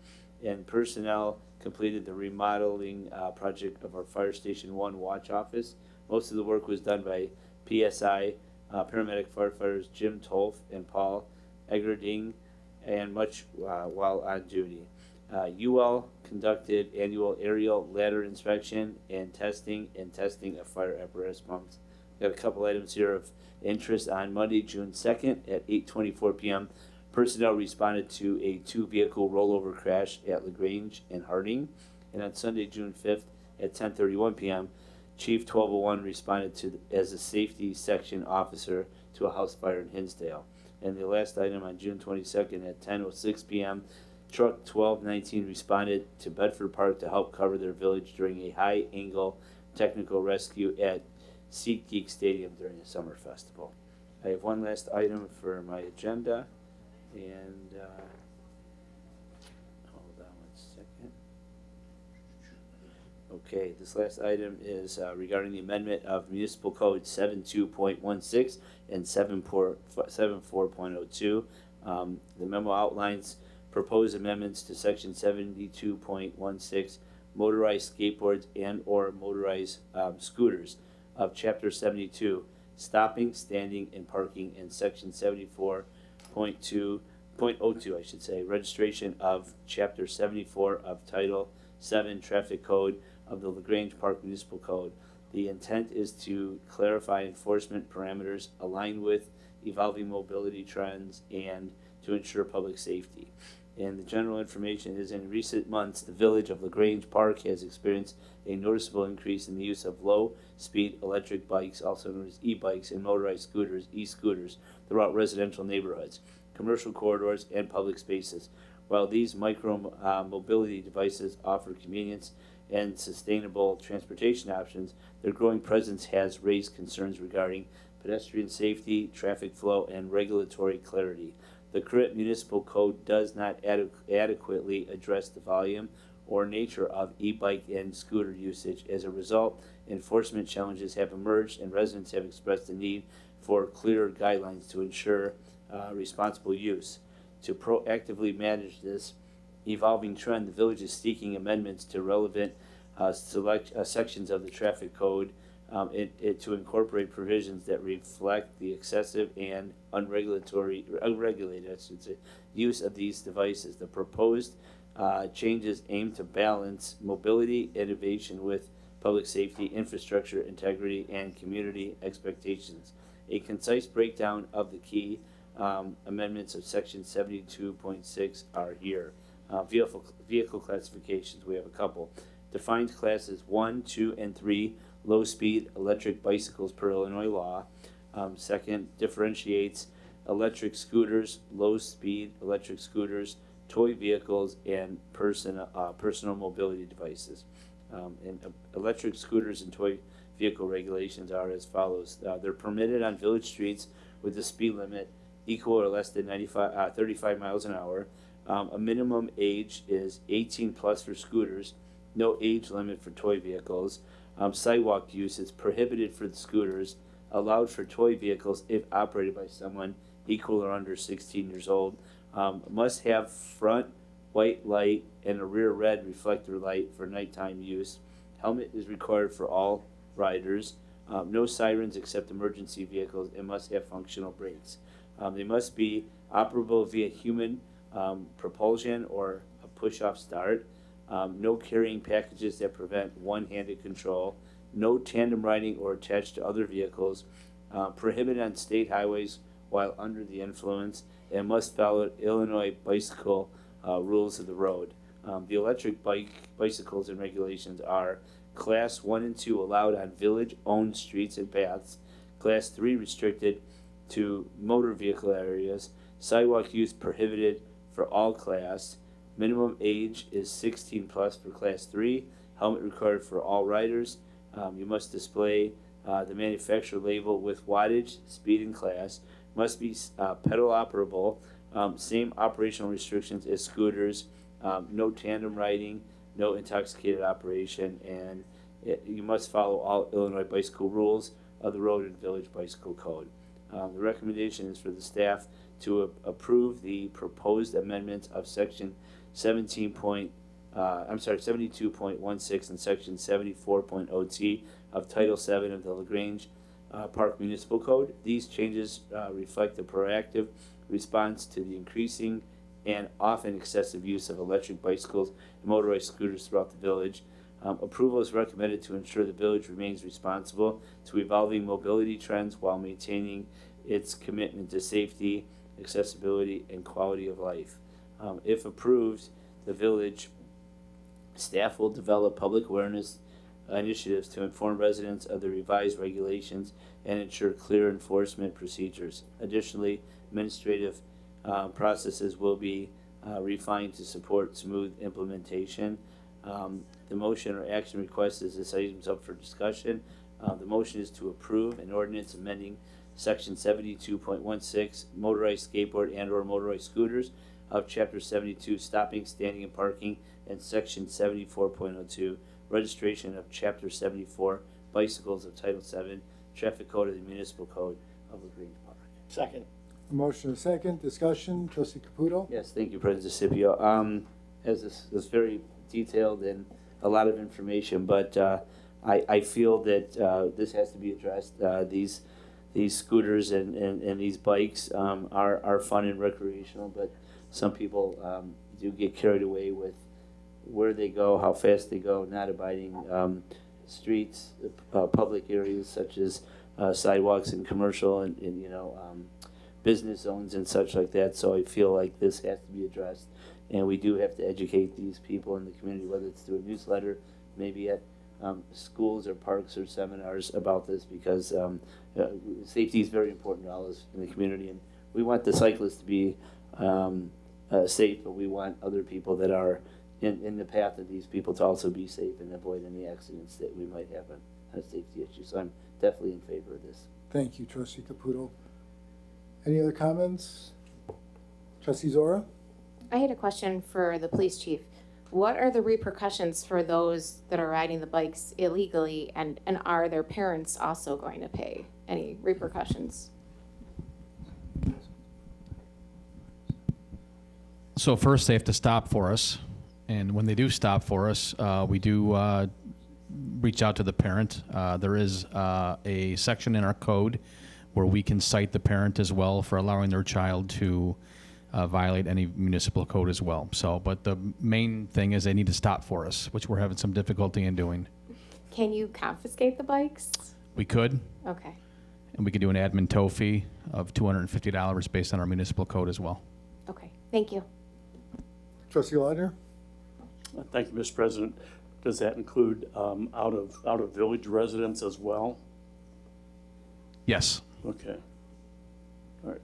P: and personnel completed the remodeling project of our Fire Station 1 watch office. Most of the work was done by PSI paramedic firefighters Jim Tolf and Paul Egerding, and much while on duty. UL conducted annual aerial ladder inspection and testing of fire apparatus pumps. Got a couple items here of interest. On Monday, June 2nd at 8:24 p.m., personnel responded to a 2-vehicle rollover crash at LaGrange and Harding. And on Sunday, June 5th at 10:31 p.m., Chief 1201 responded as a safety section officer to a house fire in Hinsdale. And the last item on June 22nd at 10:06 p.m., Truck 1219 responded to Bedford Park to help cover their village during a high-angle technical rescue at SeatGeek Stadium during the summer festival. I have one last item for my agenda, and hold on one second. Okay, this last item is regarding the amendment of Municipal Code 72.16 and 74.02. The memo outlines proposed amendments to section 72.16, motorized skateboards and or motorized scooters of chapter 72, stopping, standing, and parking, in section 74.02, registration of chapter 74 of title 7 Traffic Code of the Grange Park Municipal Code. The intent is to clarify enforcement parameters, align with evolving mobility trends, and to ensure public safety. And the general information is, in recent months, the village of LaGrange Park has experienced a noticeable increase in the use of low-speed electric bikes, also known as e-bikes, and motorized scooters, e-scooters, throughout residential neighborhoods, commercial corridors, and public spaces. While these micro-mobility devices offer convenience and sustainable transportation options, their growing presence has raised concerns regarding pedestrian safety, traffic flow, and regulatory clarity. The current municipal code does not adequately address the volume or nature of e-bike and scooter usage. As a result, enforcement challenges have emerged, and residents have expressed the need for clearer guidelines to ensure responsible use. To proactively manage this evolving trend, the village is seeking amendments to relevant sections of the traffic code to incorporate provisions that reflect the excessive and unregulated use of these devices. The proposed changes aim to balance mobility, innovation with public safety, infrastructure integrity, and community expectations. A concise breakdown of the key amendments of section 72.6 are here. Vehicle classifications, we have a couple. Defined classes 1, 2, and 3 low-speed electric bicycles per Illinois law. Second, differentiates electric scooters, low-speed electric scooters, toy vehicles, and personal mobility devices. Electric scooters and toy vehicle regulations are as follows. They're permitted on village streets with a speed limit equal or less than 35 miles an hour. A minimum age is 18 plus for scooters, no age limit for toy vehicles. Sidewalk use is prohibited for the scooters, allowed for toy vehicles if operated by someone equal or under 16 years old. Must have front white light and a rear red reflector light for nighttime use. Helmet is required for all riders. No sirens except emergency vehicles, and must have functional brakes. They must be operable via human propulsion or a push-off start. No carrying packages that prevent one-handed control. No tandem riding or attached to other vehicles. Prohibited on state highways while under the influence, and must follow Illinois bicycle rules of the road. The electric bicycles and regulations are Class 1 and 2 allowed on village-owned streets and paths. Class 3 restricted to motor vehicle areas. Sidewalk use prohibited for all class. Minimum age is 16 plus for Class 3. Helmet required for all riders. You must display the manufacturer label with wattage, speed, and class. Must be pedal operable. Same operational restrictions as scooters. No tandem riding, no intoxicated operation, and you must follow all Illinois bicycle rules of the Road and Village Bicycle Code. The recommendation is for the staff to approve the proposed amendments of section 72.16 and section 74.0T of Title VII of the LaGrange Park Municipal Code. These changes reflect the proactive response to the increasing and often excessive use of electric bicycles and motorized scooters throughout the village. Approval is recommended to ensure the village remains responsible to evolving mobility trends while maintaining its commitment to safety, accessibility, and quality of life. If approved, the village staff will develop public awareness initiatives to inform residents of the revised regulations and ensure clear enforcement procedures. Additionally, administrative processes will be refined to support smooth implementation. The motion or action request is this item is up for discussion. The motion is to approve an ordinance amending section 72.16 motorized skateboard and or motorized scooters of chapter 72 stopping, standing, and parking, and section 74.02 registration of chapter 74 bicycles of title 7 traffic code of the municipal code of Grange Park.
J: Second.
A: Motion is second. Discussion. Trustee Caputo.
P: Yes, thank you, President Scipio. As this is very detailed and a lot of information, but I feel that this has to be addressed. These scooters and these bikes are fun and recreational, but some people do get carried away with where they go, how fast they go, not abiding streets, public areas such as sidewalks and commercial and business zones and such like that. So I feel like this has to be addressed, and we do have to educate these people in the community, whether it's through a newsletter, maybe at schools or parks or seminars about this, because safety is very important to all of us in the community, and we want the cyclists to be safe, but we want other people that are in the path of these people to also be safe and avoid any accidents that we might have a safety issue. So I'm definitely in favor of this.
A: Thank you, Trustee Caputo. Any other comments? Trustee Zora?
B: I had a question for the police chief. What are the repercussions for those that are riding the bikes illegally, and are their parents also going to pay any repercussions?
R: So first they have to stop for us, and when they do stop for us, we do reach out to the parent. There is a section in our code where we can cite the parent as well for allowing their child to violate any municipal code as well. So, but the main thing is they need to stop for us, which we're having some difficulty in doing.
B: Can you confiscate the bikes?
R: We could.
B: Okay.
R: And we could do an admin tow fee of $250 based on our municipal code as well.
B: Okay, thank you.
A: Trustee Lautner?
K: Thank you, Mr. President. Does that include out of village residents as well?
R: Yes.
K: Okay. All right.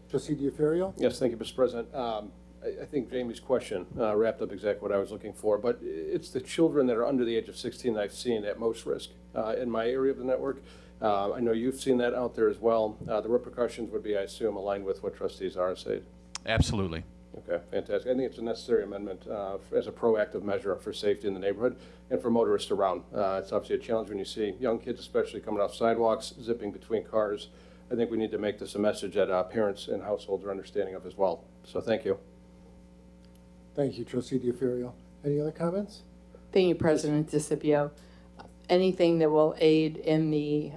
A: Trustee Diaferio?
Q: Yes, thank you, Mr. President. I think Jamie's question wrapped up exactly what I was looking for, but it's the children that are under the age of 16 that I've seen at most risk in my area of the network. I know you've seen that out there as well. The repercussions would be, I assume, aligned with what trustees are said.
R: Absolutely.
Q: Okay, fantastic. I think it's a necessary amendment as a proactive measure for safety in the neighborhood and for motorists around. It's obviously a challenge when you see young kids, especially coming off sidewalks, zipping between cars. I think we need to make this a message that parents and households are understanding of as well. So thank you.
A: Thank you, Trustee Diaferio. Any other comments?
N: Thank you, President DeCipio. Anything that will aid in the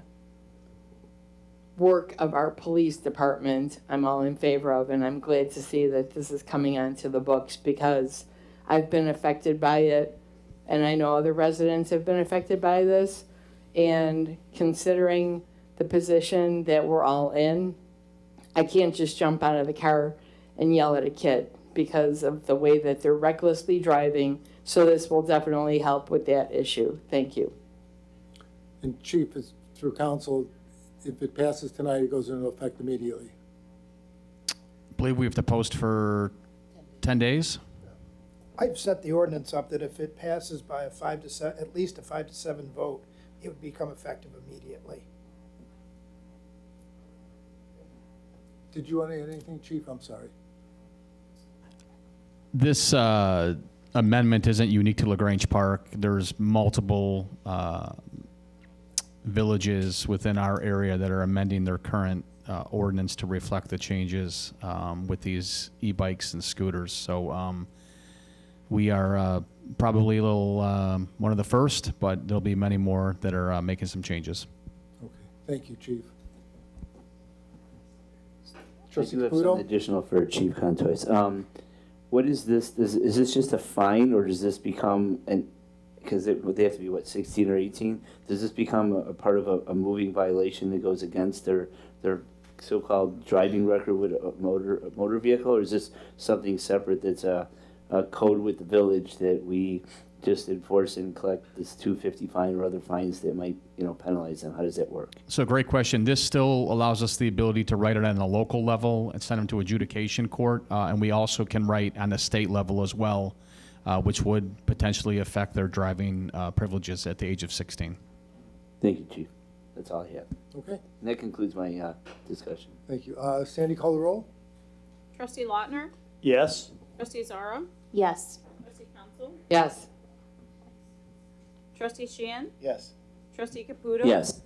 N: work of our police department, I'm all in favor of, and I'm glad to see that this is coming onto the books because I've been affected by it, and I know other residents have been affected by this, and considering the position that we're all in, I can't just jump out of the car and yell at a kid because of the way that they're recklessly driving, so this will definitely help with that issue. Thank you.
A: And Chief, is through council, if it passes tonight, it goes into effect immediately.
R: I believe we have to post for 10 days.
L: I've set the ordinance up that if it passes by at least a 5 to 7 vote, it would become effective immediately.
A: Did you want to add anything, Chief? I'm sorry.
R: This amendment isn't unique to Grange Park. There's multiple villages within our area that are amending their current ordinance to reflect the changes with these e-bikes and scooters. So we are probably a little one of the first, but there'll be many more that are making some changes.
A: Okay, thank you, Chief.
P: I
A: Trustee
P: do have
A: Caputo?
P: something additional for Chief Contois. What is this? Is this just a fine, or does this become an? Because they have to be what, 16 or 18? Does this become a part of a moving violation that goes against their so-called driving record with a motor vehicle, or is this something separate that's a code with the village that we just enforce and collect this $250 fine or other fines that might penalize them? How does that work?
R: So great question. This still allows us the ability to write it on a local level and send them to adjudication court, and we also can write on the state level as well, which would potentially affect their driving privileges at the age of 16.
P: Thank you, Chief. That's all I have.
A: Okay.
P: And that concludes my discussion.
A: Thank you. Sandy, call the roll.
C: Trustee Lautner?
K: Yes.
C: Trustee Zara?
B: Yes.
C: Trustee Council?
N: Yes.
C: Trustee Sheehan?
J: Yes.
C: Trustee Caputo?
P: Yes.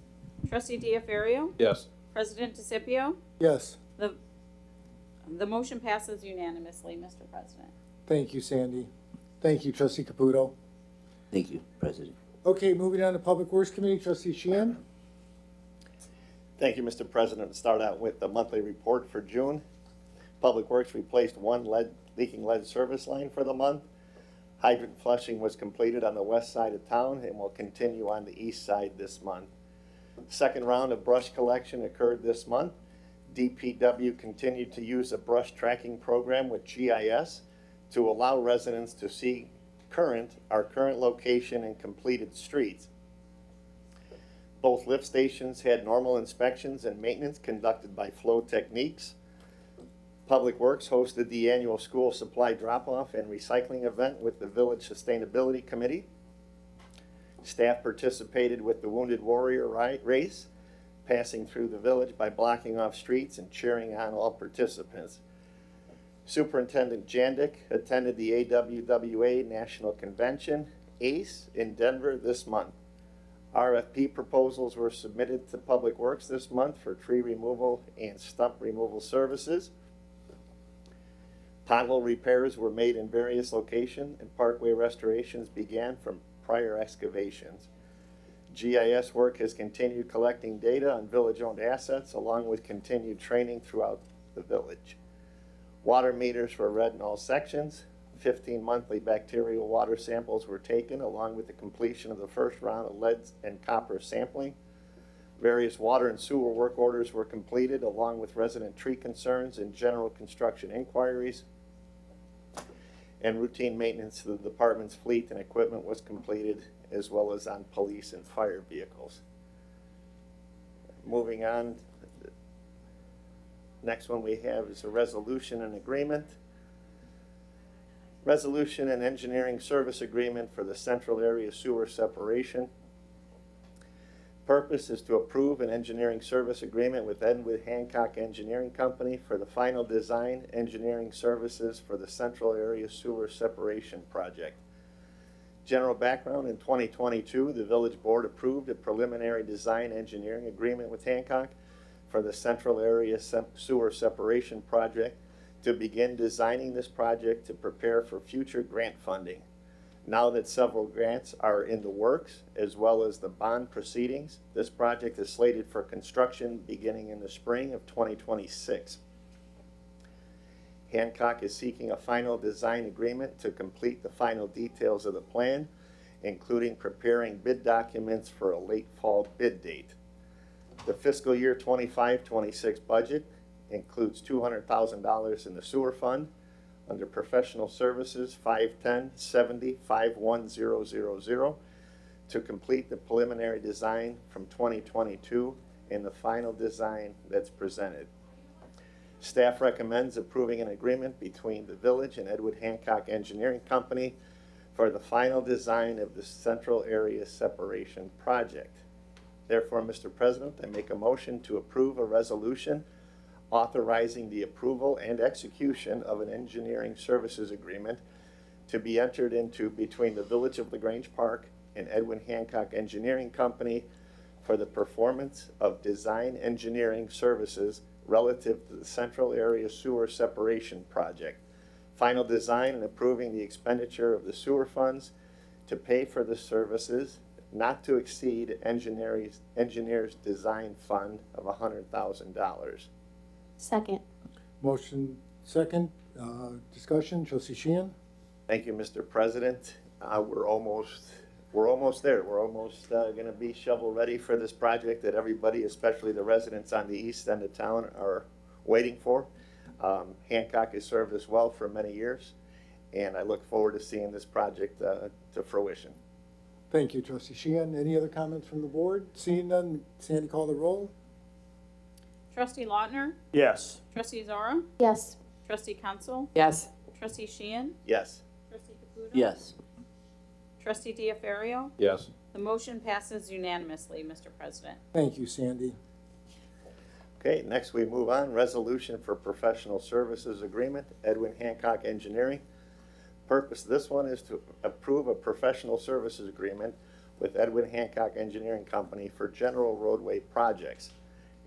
C: Trustee Diaferio?
Q: Yes.
C: President DeCipio?
A: Yes.
C: The motion passes unanimously, Mr. President.
A: Thank you, Sandy. Thank you, Trustee Caputo.
P: Thank you, President.
A: Okay, moving on to Public Works Committee, Trustee Sheehan.
J: Thank you, Mr. President. To start out with the monthly report for June. Public Works replaced one lead leaking lead service line for the month. Hydrant flushing was completed on the west side of town and will continue on the east side this month. Second round of brush collection occurred this month. DPW continued to use a brush tracking program with GIS to allow residents to see our current location and completed streets. Both lift stations had normal inspections and maintenance conducted by Flow Techniques. Public Works hosted the annual school supply drop-off and recycling event with the Village Sustainability Committee. Staff participated with the Wounded Warrior race, passing through the village by blocking off streets and cheering on all participants. Superintendent Jandik attended the AWWA National Convention, ACE, in Denver this month. RFP proposals were submitted to Public Works this month for tree removal and stump removal services. Pothole repairs were made in various locations and parkway restorations began from prior excavations. GIS work has continued collecting data on village-owned assets along with continued training throughout the village. Water meters were read in all sections. 15 monthly bacterial water samples were taken along with the completion of the first round of lead and copper sampling. Various water and sewer work orders were completed along with resident tree concerns and general construction inquiries. And routine maintenance of the department's fleet and equipment was completed, as well as on police and fire vehicles. Moving on, next one we have is a resolution and agreement. Resolution and engineering service agreement for the central area sewer separation. Purpose is to approve an engineering service agreement with Edwin Hancock Engineering Company for the final design engineering services for the central area sewer separation project. General background: in 2022, the village board approved a preliminary design engineering agreement with Hancock for the central area sewer separation project to begin designing this project to prepare for future grant funding. Now that several grants are in the works, as well as the bond proceedings, this project is slated for construction beginning in the spring of 2026. Hancock is seeking a final design agreement to complete the final details of the plan, including preparing bid documents for a late fall bid date. The fiscal year 25-26 budget includes $200,000 in the sewer fund under professional services 510-70-51000 to complete the preliminary design from 2022 and the final design that's presented. Staff recommends approving an agreement between the village and Edwin Hancock Engineering Company for the final design of the central area separation project. Therefore, Mr. President, I make a motion to approve a resolution authorizing the approval and execution of an engineering services agreement to be entered into between the Village of Grange Park and Edwin Hancock Engineering Company for the performance of design engineering services relative to the central area sewer separation project. Final design and approving the expenditure of the sewer funds to pay for the services not to exceed engineer's design fund of $100,000.
B: Second.
A: Motion second. Discussion. Trustee Sheehan?
J: Thank you, Mr. President. We're almost there. We're almost going to be shovel ready for this project that everybody, especially the residents on the east end of town, are waiting for. Hancock has served us well for many years, and I look forward to seeing this project to fruition.
A: Thank you, Trustee Sheehan. Any other comments from the board? Seeing none, Sandy, call the roll.
C: Trustee Lautner?
K: Yes.
C: Trustee Zara?
B: Yes.
C: Trustee Council?
N: Yes.
C: Trustee Sheehan?
J: Yes.
C: Trustee Caputo?
P: Yes.
C: Trustee Diafario?
Q: Yes.
C: The motion passes unanimously, Mr. President.
A: Thank you, Sandy.
J: Okay, next we move on. Resolution for professional services agreement, Edwin Hancock Engineering. Purpose of this one is to approve a professional services agreement with Edwin Hancock Engineering Company for general roadway projects.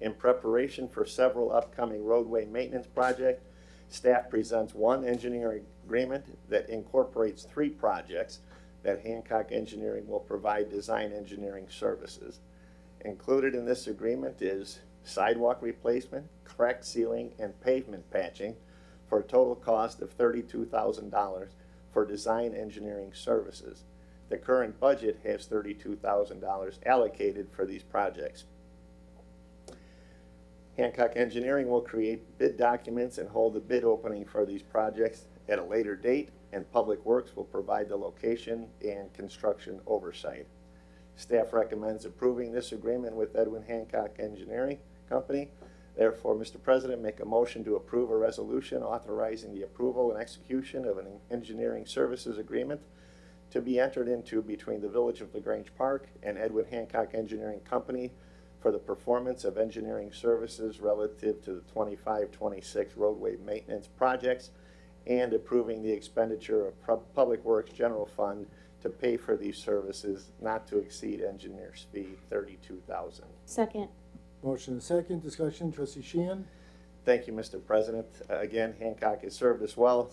J: In preparation for several upcoming roadway maintenance projects, staff presents one engineering agreement that incorporates 3 projects that Hancock Engineering will provide design engineering services. Included in this agreement is sidewalk replacement, crack sealing, and pavement patching for a total cost of $32,000 for design engineering services. The current budget has $32,000 allocated for these projects. Hancock Engineering will create bid documents and hold a bid opening for these projects at a later date, and Public Works will provide the location and construction oversight. Staff recommends approving this agreement with Edwin Hancock Engineering Company. Therefore, Mr. President, make a motion to approve a resolution authorizing the approval and execution of an engineering services agreement to be entered into between the Village of Grange Park and Edwin Hancock Engineering Company for the performance of engineering services relative to the 25-26 roadway maintenance projects, and approving the expenditure of Public Works General Fund to pay for these services not to exceed engineer's fee $32,000.
B: Second.
A: Motion and second, discussion, trustee Sheehan.
J: Thank you, Mr. President. Again, Hancock has served us well.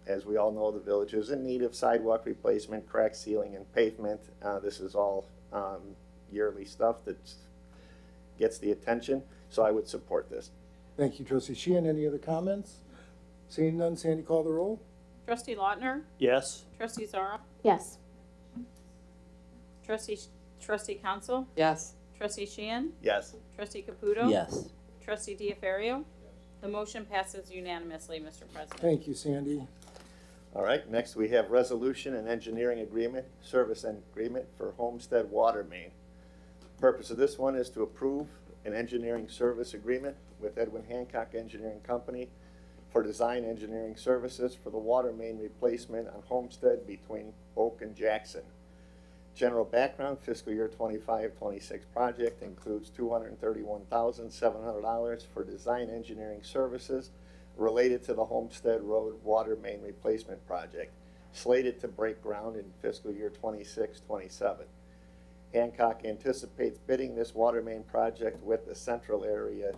J: As we all know, the village is in need of sidewalk replacement, crack sealing, and pavement. This is all yearly stuff that gets the attention, so I would support this.
A: Thank you, trustee Sheehan. Any other comments? Seeing none, Sandy, call the roll.
C: Trustee Lautner?
K: Yes.
C: Trustee Zara?
B: Yes.
C: Trustee Council?
N: Yes.
C: Trustee Sheehan?
J: Yes.
C: Trustee Caputo?
P: Yes.
C: Trustee Diafario? The motion passes unanimously, Mr. President.
A: Thank you, Sandy.
J: All right, next we have resolution and engineering agreement, service and agreement for Homestead Water Main. Purpose of this one is to approve an engineering service agreement with Edwin Hancock Engineering Company for design engineering services for the water main replacement on Homestead between Oak and Jackson. General background, fiscal year 25-26 project includes $231,700 for design engineering services related to the Homestead Road water main replacement project, slated to break ground in fiscal year 26-27. Hancock anticipates bidding this water main project with the central area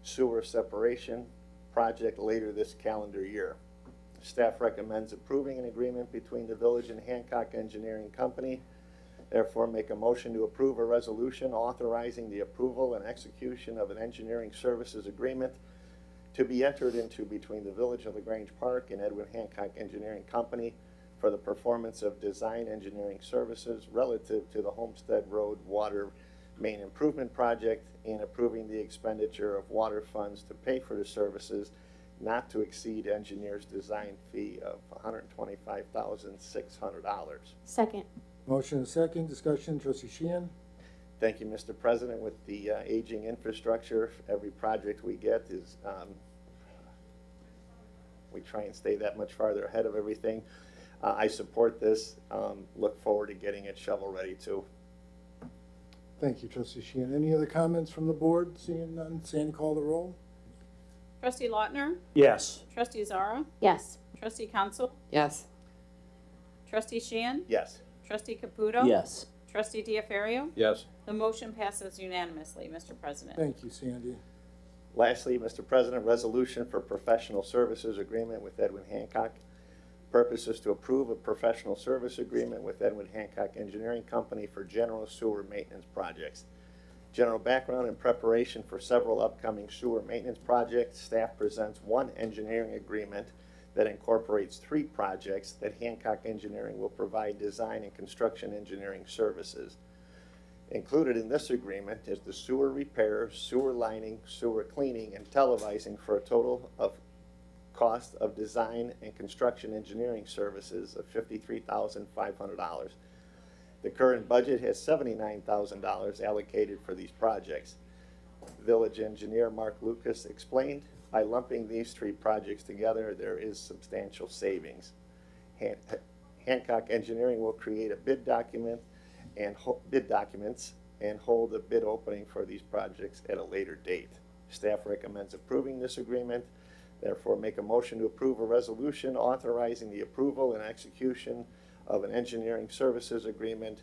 J: sewer separation project later this calendar year. Staff recommends approving an agreement between the village and Hancock Engineering Company. Therefore, make a motion to approve a resolution authorizing the approval and execution of an engineering services agreement to be entered into between the Village of Grange Park and Edwin Hancock Engineering Company for the performance of design engineering services relative to the Homestead Road water main improvement project, and approving the expenditure of water funds to pay for the services not to exceed engineer's design fee of $125,600.
B: Second.
A: Motion and second, discussion, trustee Sheehan.
J: Thank you, Mr. President. With the aging infrastructure, every project we get is, we try and stay that much farther ahead of everything. I support this, look forward to getting it shovel ready too.
A: Thank you, trustee Sheehan. Any other comments from the board? Seeing none, Sandy, call the roll.
C: Trustee Lautner?
K: Yes.
C: Trustee Zara?
B: Yes.
C: Trustee Council?
N: Yes.
C: Trustee Sheehan?
J: Yes.
C: Trustee Caputo?
P: Yes.
C: Trustee Diafario?
Q: Yes.
C: The motion passes unanimously, Mr. President.
A: Thank you, Sandy.
J: Lastly, Mr. President, resolution for professional services agreement with Edwin Hancock. Purpose is to approve a professional service agreement with Edwin Hancock Engineering Company for general sewer maintenance projects. General background and preparation for several upcoming sewer maintenance projects. Staff presents one engineering agreement that incorporates 3 projects that Hancock Engineering will provide design and construction engineering services. Included in this agreement is the sewer repair, sewer lining, sewer cleaning, and televising for a total of cost of design and construction engineering services of $53,500. The current budget has $79,000 allocated for these projects. Village engineer Mark Lucas explained, by lumping these 3 projects together, there is substantial savings. Hancock Engineering will create a bid document and bid documents and hold a bid opening for these projects at a later date. Staff recommends approving this agreement. Therefore, make a motion to approve a resolution authorizing the approval and execution of an engineering services agreement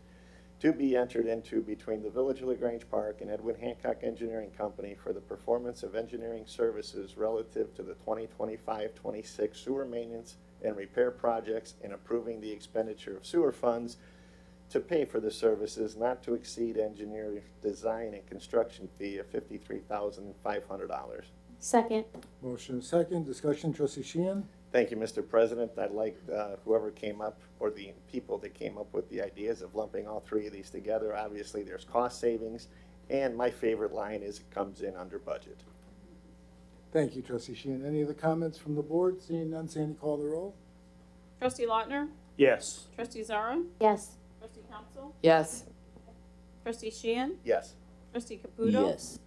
J: to be entered into between the Village of Grange Park and Edwin Hancock Engineering Company for the performance of engineering services relative to the 2025-26 sewer maintenance and repair projects, and approving the expenditure of sewer funds to pay for the services not to exceed engineering design and construction fee of $53,500.
B: Second.
A: Motion is second. Discussion, trustee Sheehan?
J: Thank you, Mr. President. I'd like whoever came up, or the people that came up with the ideas of lumping all three of these together. Obviously, there's cost savings, and my favorite line is it comes in under budget.
A: Thank you, trustee Sheehan. Any other comments from the board? Seeing none, Sandy, call the roll.
C: Trustee Lautner?
K: Yes.
C: Trustee Zara?
B: Yes.
C: Trustee Council?
N: Yes.
C: Trustee Sheehan?
J: Yes.
C: Trustee Caputo?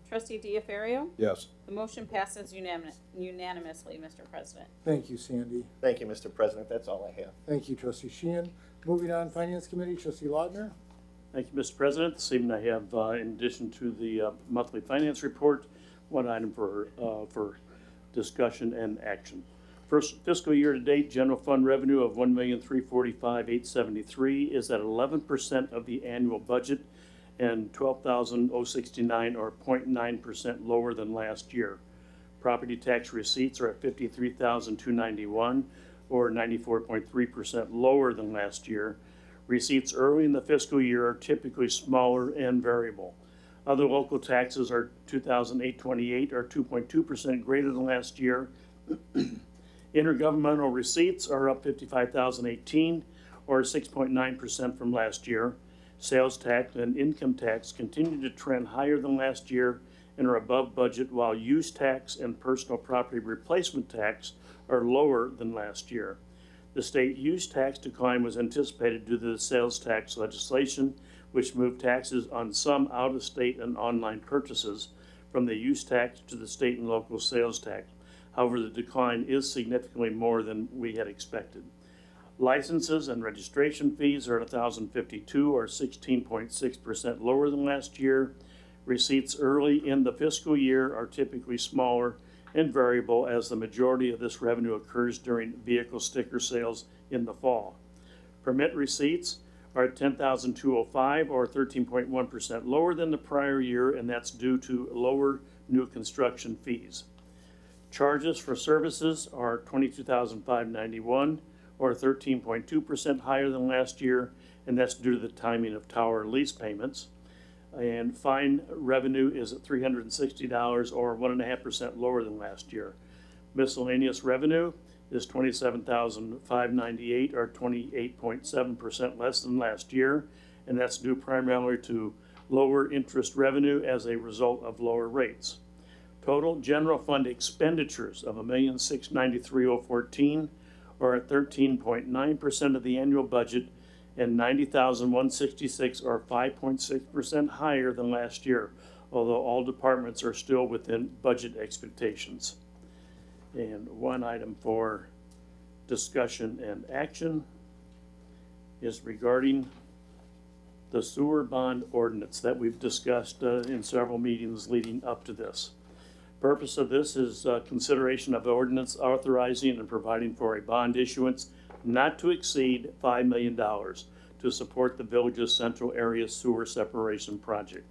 C: Trustee Diafario?
Q: Yes.
C: The motion passes unanimously, Mr. President.
A: Thank you, Sandy.
J: Thank you, Mr. President. That's all I have.
A: Thank you, trustee Sheehan. Moving on, Finance Committee, trustee Lautner?
K: Thank you, Mr. President. This evening I have, in addition to the monthly finance report, one item for discussion and action. First fiscal year to date, general fund revenue of $1,345,873 is at 11% of the annual budget and $12,069 or 0.9% lower than last year. Property tax receipts are at $53,291 or 94.3% lower than last year. Receipts early in the fiscal year are typically smaller and variable. Other local taxes are $2,828 or 2.2% greater than last year. Intergovernmental receipts are up $55,018 or 6.9% from last year. Sales tax and income tax continue to trend higher than last year and are above budget, while use tax and personal property replacement tax are lower than last year. The state use tax decline was anticipated due to the sales tax legislation, which moved taxes on some out-of-state and online purchases from the use tax to the state and local sales tax. However, the decline is significantly more than we had expected. Licenses and registration fees are at $1,052 or 16.6% lower than last year. Receipts early in the fiscal year are typically smaller and variable, as the majority of this revenue occurs during vehicle sticker sales in the fall. Permit receipts are at $10,205 or 13.1% lower than the prior year, and that's due to lower new construction fees. Charges for services are $22,591 or 13.2% higher than last year, and that's due to the timing of tower lease payments. And fine revenue is at $360 or 1.5% lower than last year. Miscellaneous revenue is $27,598 or 28.7% less than last year, and that's due primarily to lower interest revenue as a result of lower rates. Total general fund expenditures of $1,693,014 or at 13.9% of the annual budget, and $90,166 or 5.6% higher than last year, although all departments are still within budget expectations. And one item for discussion and action is regarding the sewer bond ordinance that we've discussed in several meetings leading up to this. Purpose of this is consideration of ordinance authorizing and providing for a bond issuance not to exceed $5 million to support the village's central area sewer separation project.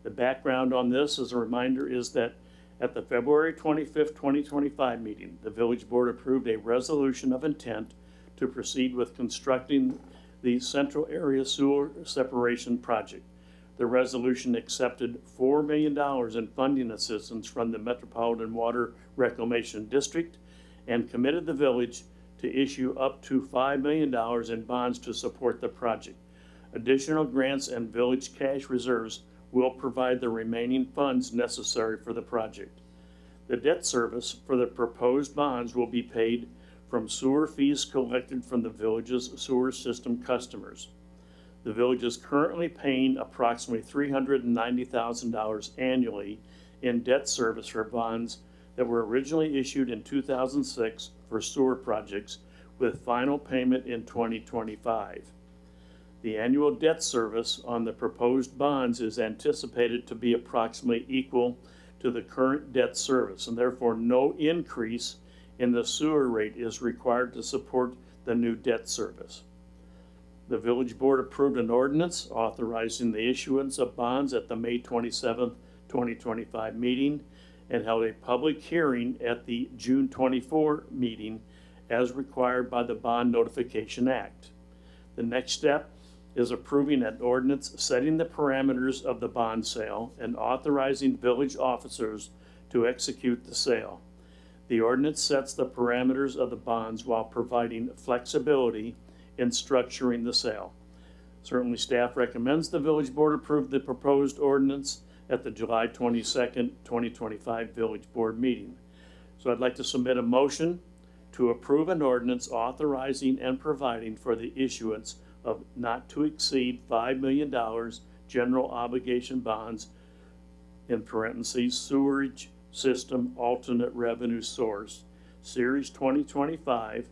K: The background on this, as a reminder, is that at the February 25th, 2025 meeting, the village board approved a resolution of intent to proceed with constructing the central area sewer separation project. The resolution accepted $4 million in funding assistance from the Metropolitan Water Reclamation District and committed the village to issue up to $5 million in bonds to support the project. Additional grants and village cash reserves will provide the remaining funds necessary for the project. The debt service for the proposed bonds will be paid from sewer fees collected from the village's sewer system customers. The village is currently paying approximately $390,000 annually in debt service for bonds that were originally issued in 2006 for sewer projects, with final payment in 2025. The annual debt service on the proposed bonds is anticipated to be approximately equal to the current debt service, and therefore no increase in the sewer rate is required to support the new debt service. The village board approved an ordinance authorizing the issuance of bonds at the May 27th, 2025 meeting, and held a public hearing at the June 24 meeting as required by the Bond Notification Act. The next step is approving an ordinance setting the parameters of the bond sale and authorizing village officers to execute the sale. The ordinance sets the parameters of the bonds while providing flexibility in structuring the sale. Certainly, staff recommends the village board approve the proposed ordinance at the July 22nd, 2025 village board meeting. So I'd like to submit a motion to approve an ordinance authorizing and providing for the issuance of not to exceed $5 million general obligation bonds, in parentheses, sewerage system alternate revenue source, Series 2025,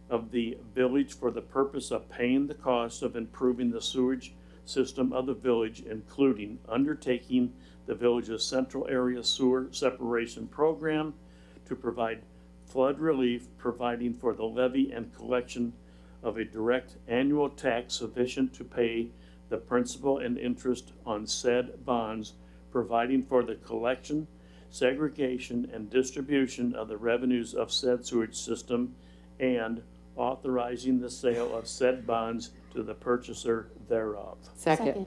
K: of the village for the purpose of paying the cost of improving the sewage system of the village, including undertaking the village's central area sewer separation program to provide flood relief, providing for the levy and collection of a direct annual tax sufficient to pay the principal and interest on said bonds, providing for the collection, segregation, and distribution of the revenues of said sewage system, and authorizing the sale of said bonds to the purchaser thereof.
M: Second.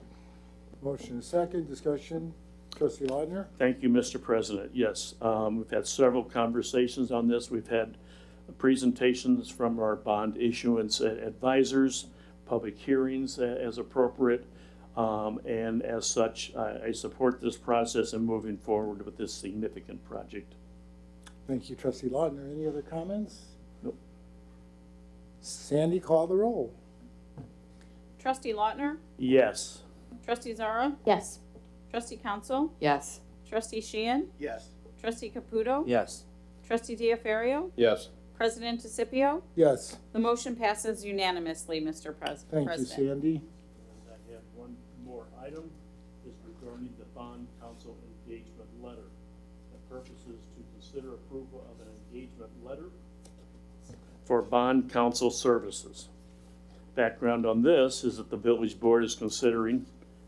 A: Motion is second, discussion. Trustee Lautner?
K: Thank you, Mr. President. Yes, we've had several conversations on this. We've had presentations from our bond issuance advisors, public hearings as appropriate, and as such, I support this process and moving forward with this significant project.
A: Thank you, Trustee Lautner. Any other comments?
K: Nope.
A: Sandy, call the roll.
C: Trustee Lautner?
K: Yes.
C: Trustee Zara?
M: Yes.
C: Trustee Council?
N: Yes.
C: Trustee Sheehan?
J: Yes.
C: Trustee Caputo?
P: Yes.
C: Trustee Diafario?
Q: Yes.
C: President DeCipio?
A: Yes.
C: The motion passes unanimously, Mr.
A: Thank
C: President.
A: you, Sandy.
K: And I have one more item, is regarding the bond council engagement letter. The purpose is to consider approval of an engagement letter for bond council services. Background on this is that the village board is considering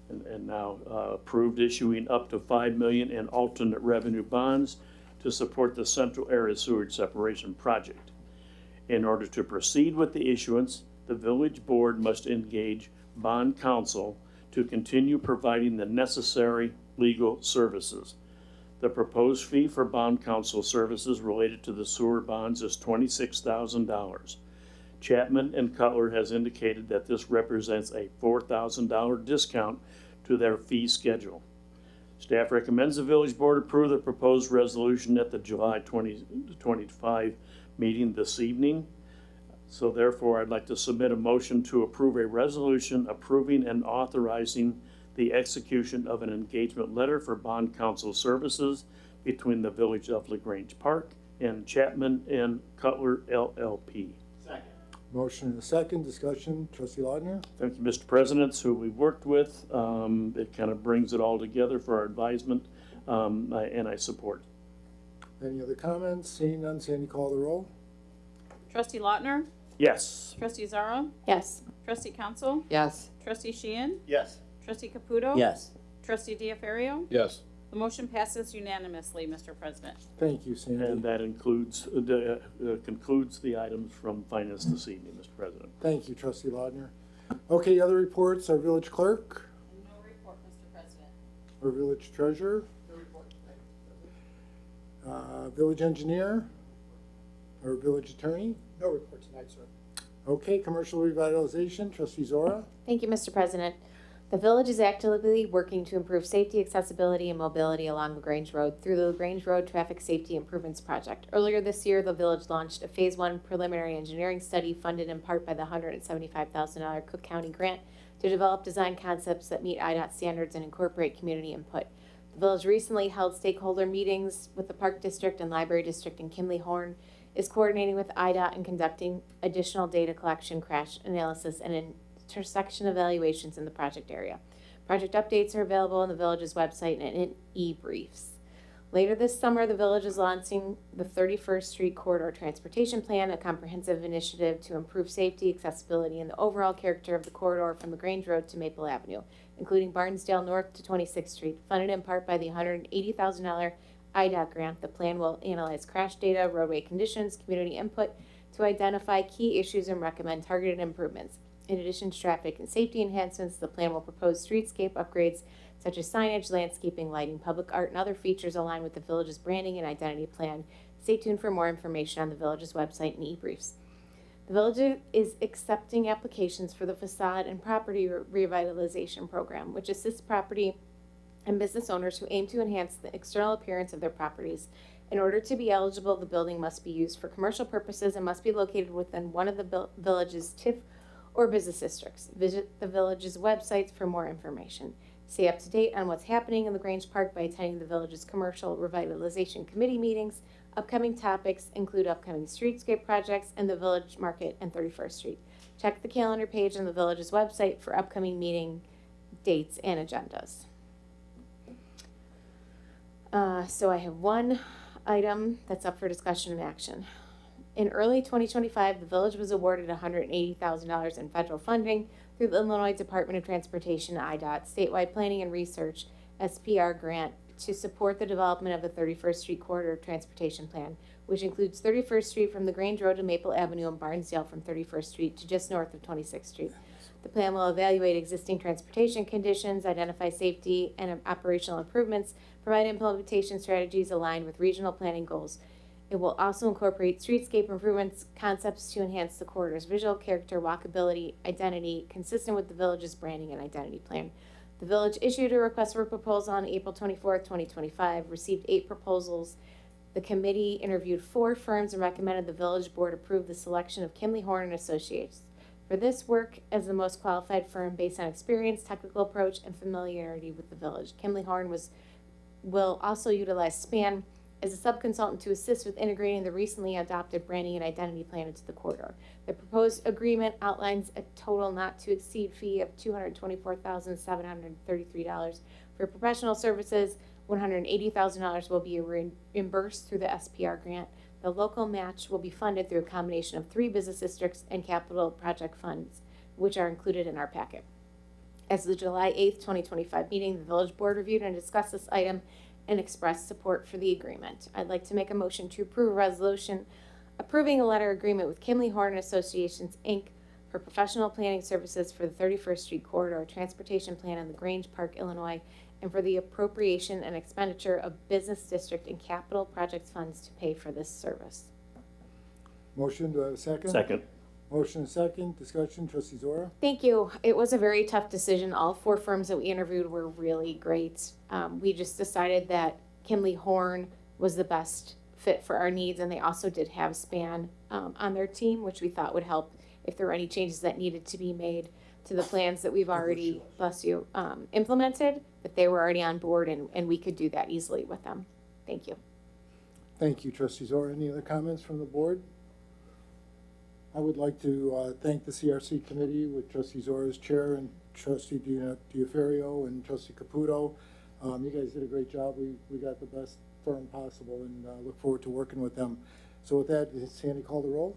K: and now approved issuing up to $5 million in alternate revenue bonds to support the central area sewage separation project. In order to proceed with the issuance, the village board must engage bond counsel to continue providing the necessary legal services. The proposed fee for bond counsel services related to the sewer bonds is $26,000. Chapman and Cutler has indicated that this represents a $4,000 discount to their fee schedule. Staff recommends the village board approve the proposed resolution at the July 2025 meeting this evening. So therefore, I'd like to submit a motion to approve a resolution approving and authorizing the execution of an engagement letter for bond counsel services between the village of Grange Park and Chapman and Cutler LLP.
A: Motion and a second, discussion. Trustee Lautner?
K: Thank you, Mr. President. It's who we worked with. It kind of brings it all together for our advisement, and I support.
A: Any other comments? Seeing none, Sandy, call the roll.
C: Trustee Lautner?
K: Yes.
C: Trustee Zara?
M: Yes.
C: Trustee Council?
N: Yes.
C: Trustee Sheehan?
J: Yes.
C: Trustee Caputo?
P: Yes.
C: Trustee Diafario?
Q: Yes.
C: The motion passes unanimously, Mr. President.
A: Thank you, Sandy.
K: And that includes, concludes the items from finance this evening, Mr. President.
A: Thank you, Trustee Lautner. Okay, other reports, our village clerk,
C: No report, Mr. President.
A: our village treasurer, village engineer, our village attorney.
L: No report tonight, sir.
A: Okay, commercial revitalization, Trustee Zora.
B: Thank you, Mr. President. The village is actively working to improve safety, accessibility, and mobility along LaGrange Road through the LaGrange Road Traffic Safety Improvements Project. Earlier this year, the village launched a Phase 1 preliminary engineering study funded in part by the $175,000 Cook County grant to develop design concepts that meet IDOT standards and incorporate community input. The village recently held stakeholder meetings with the Park District and Library District, and Kinley Horn is coordinating with IDOT and conducting additional data collection, crash analysis, and intersection evaluations in the project area. Project updates are available on the village's website and in e-briefs. Later this summer, the village is launching the 31st Street Corridor Transportation Plan, a comprehensive initiative to improve safety, accessibility, and the overall character of the corridor from LaGrange Road to Maple Avenue, including Barnesdale North to 26th Street. Funded in part by the $180,000 IDOT grant, the plan will analyze crash data, roadway conditions, community input to identify key issues and recommend targeted improvements. In addition to traffic and safety enhancements, the plan will propose streetscape upgrades such as signage, landscaping, lighting, public art, and other features aligned with the village's branding and identity plan. Stay tuned for more information on the village's website and e-briefs. The village is accepting applications for the facade and property revitalization program, which assists property and business owners who aim to enhance the external appearance of their properties. In order to be eligible, the building must be used for commercial purposes and must be located within one of the village's TIF or business districts. Visit the village's websites for more information. Stay up to date on what's happening in the Grange Park by attending the village's commercial revitalization committee meetings. Upcoming topics include upcoming streetscape projects and the village market and 31st Street. Check the calendar page on the village's website for upcoming meeting dates and agendas. So I have one item that's up for discussion and action. In early 2025, the village was awarded $180,000 in federal funding through the Illinois Department of Transportation IDOT Statewide Planning and Research SPR grant to support the development of the 31st Street Corridor Transportation Plan, which includes 31st Street from the Grange Road to Maple Avenue and Barnesdale from 31st Street to just north of 26th Street. The plan will evaluate existing transportation conditions, identify safety and operational improvements, provide implementation strategies aligned with regional planning goals. It will also incorporate streetscape improvements, concepts to enhance the corridor's visual character, walkability, identity, consistent with the village's branding and identity plan. The village issued a request for proposal on April 24th, 2025, received 8 proposals. The committee interviewed 4 firms and recommended the village board approve the selection of Kimley Horn and Associates for this work as the most qualified firm based on experience, technical approach, and familiarity with the village. Kimley Horn will also utilize SPAN as a subconsultant to assist with integrating the recently adopted branding and identity plan into the corridor. The proposed agreement outlines a total not to exceed fee of $224,733 for professional services. $180,000 will be reimbursed through the SPR grant. The local match will be funded through a combination of 3 business districts and capital project funds, which are included in our packet. As the July 8th, 2025 meeting, the village board reviewed and discussed this item and expressed support for the agreement. I'd like to make a motion to approve a resolution approving a letter agreement with Kimley Horn Associations, Inc. for professional planning services for the 31st Street Corridor Transportation Plan in the Grange Park, Illinois, and for the appropriation and expenditure of business district and capital projects funds to pay for this service.
A: Motion, do I have a second?
K: Second.
A: Motion and second, discussion, trustee Zora?
B: Thank you. It was a very tough decision. All 4 firms that we interviewed were really great. We just decided that Kimley Horn was the best fit for our needs, and they also did have SPAN on their team, which we thought would help if there were any changes that needed to be made to the plans that we've already, bless you, implemented, that they were already on board, and we could do that easily with them. Thank you.
A: Thank you, trustee Zora. Any other comments from the board? I would like to thank the CRC committee with trustee Zora as chair and trustee Diaferio and trustee Caputo. You guys did a great job. We got the best firm possible, and look forward to working with them. So with that, Sandy, call the roll.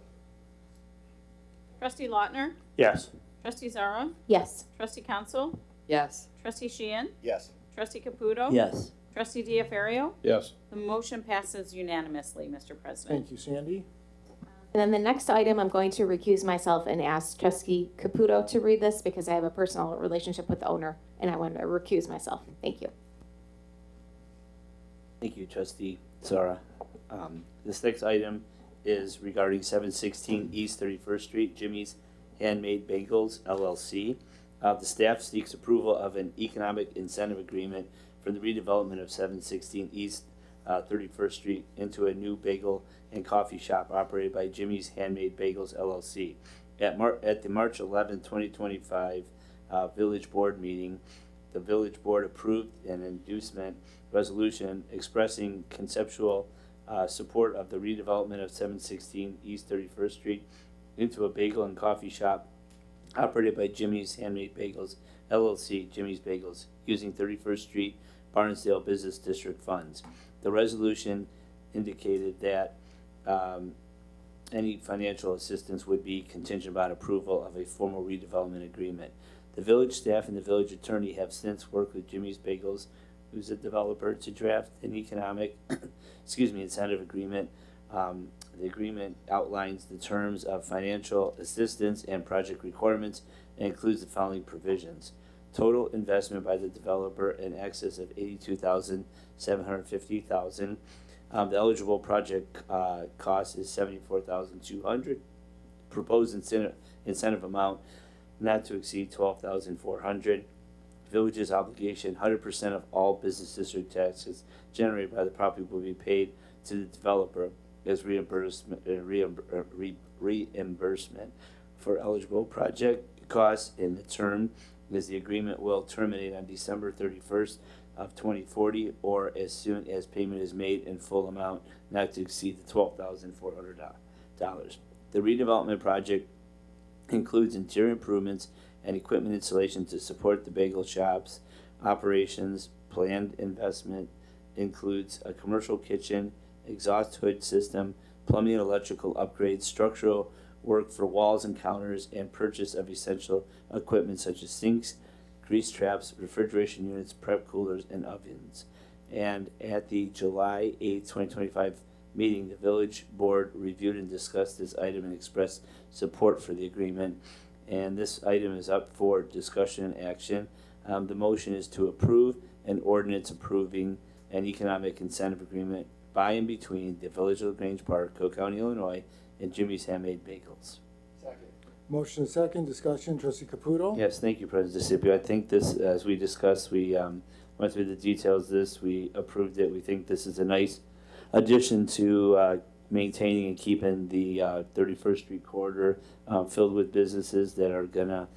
C: Trustee Lautner?
K: Yes.
C: Trustee Zara?
B: Yes.
C: Trustee Council?
N: Yes.
C: Trustee Sheehan?
J: Yes.
C: Trustee Caputo?
P: Yes.
C: Trustee Diaferio?
Q: Yes.
C: The motion passes unanimously, Mr. President.
A: Thank you, Sandy.
B: And then the next item, I'm going to recuse myself and ask trustee Caputo to read this because I have a personal relationship with the owner, and I want to recuse myself. Thank you.
P: Thank you, trustee Zara. This next item is regarding 716 East 31st Street, Jimmy's Handmade Bagels, LLC. The staff seeks approval of an economic incentive agreement for the redevelopment of 716 East 31st Street into a new bagel and coffee shop operated by Jimmy's Handmade Bagels, LLC. At the March 11, 2025 Village Board meeting, the Village Board approved an inducement resolution expressing conceptual support of the redevelopment of 716 East 31st Street into a bagel and coffee shop operated by Jimmy's Handmade Bagels, LLC, Jimmy's Bagels, using 31st Street Barnesdale Business District funds. The resolution indicated that any financial assistance would be contingent upon approval of a formal redevelopment agreement. The village staff and the village attorney have since worked with Jimmy's Bagels, who's a developer, to draft an economic incentive agreement. The agreement outlines the terms of financial assistance and project requirements and includes the following provisions. Total investment by the developer in excess of $82,750,000. The eligible project cost is $74,200. Proposed incentive amount not to exceed $12,400. Village's obligation: 100% of all business district taxes generated by the property will be paid to the developer as reimbursement for eligible project costs, and the term is the agreement will terminate on December 31st of 2040 or as soon as payment is made in full amount not to exceed the $12,400. The redevelopment project includes interior improvements and equipment installation to support the bagel shop's operations. Planned investment includes a commercial kitchen, exhaust hood system, plumbing and electrical upgrades, structural work for walls and counters, and purchase of essential equipment such as sinks, grease traps, refrigeration units, prep coolers, and ovens. And at the July 8, 2025 meeting, the village board reviewed and discussed this item and expressed support for the agreement. And this item is up for discussion and action. The motion is to approve an ordinance approving an economic incentive agreement by and between the Village of Grange Park, Cook County, Illinois, and Jimmy's Handmade Bagels.
A: Second. Motion second, discussion, trustee Caputo?
P: Yes, thank you, President DeCipio. I think this, as we discussed, we went through the details of this, we approved it. We think this is a nice addition to maintaining and keeping the 31st Street corridor filled with businesses that are gonna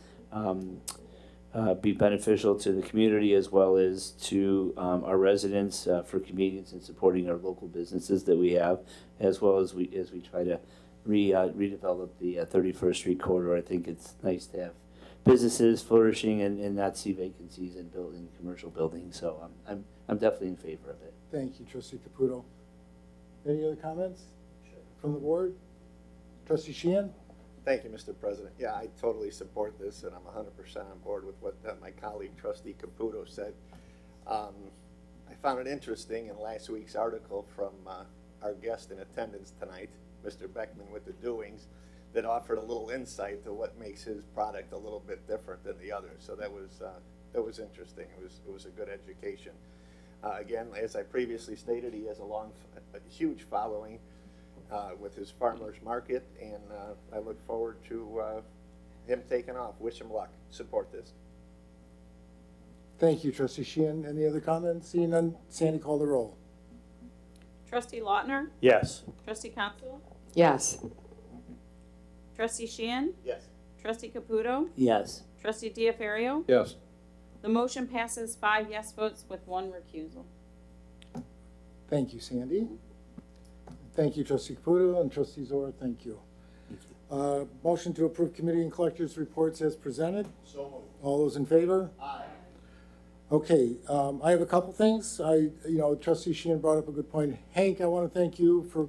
P: be beneficial to the community as well as to our residents for convenience and supporting our local businesses that we have, as well as we try to redevelop the 31st Street corridor. I think it's nice to have businesses flourishing and not see vacancies in building commercial buildings. So I'm definitely in favor of it.
A: Thank you, trustee Caputo. Any other comments from the board? Trustee Sheehan?
J: Thank you, Mr. President. Yeah, I totally support this, and I'm 100% on board with what my colleague, trustee Caputo, said. I found it interesting in last week's article from our guest in attendance tonight, Mr. Beckman with the Doings, that offered a little insight to what makes his product a little bit different than the others. So that was interesting. It was a good education. Again, as I previously stated, he has a huge following with his farmers market, and I look forward to him taking off. Wish him luck. Support this.
A: Thank you, trustee Sheehan. Any other comments? Seeing none, Sandy, call the roll.
C: Trustee Lautner?
K: Yes.
C: Trustee Consul?
N: Yes.
C: Trustee Sheehan?
J: Yes.
C: Trustee Caputo?
P: Yes.
C: Trustee Diafario?
Q: Yes.
C: The motion passes 5 yes votes with 1 recusal.
A: Thank you, Sandy. Thank you, trustee Caputo, and trustee Zora, thank you. Motion to approve committee and collectors reports as presented.
J: So moved.
A: All those in favor?
J: Aye.
A: Okay, I have a couple things. Trustee Sheehan brought up a good point. Hank, I want to thank you for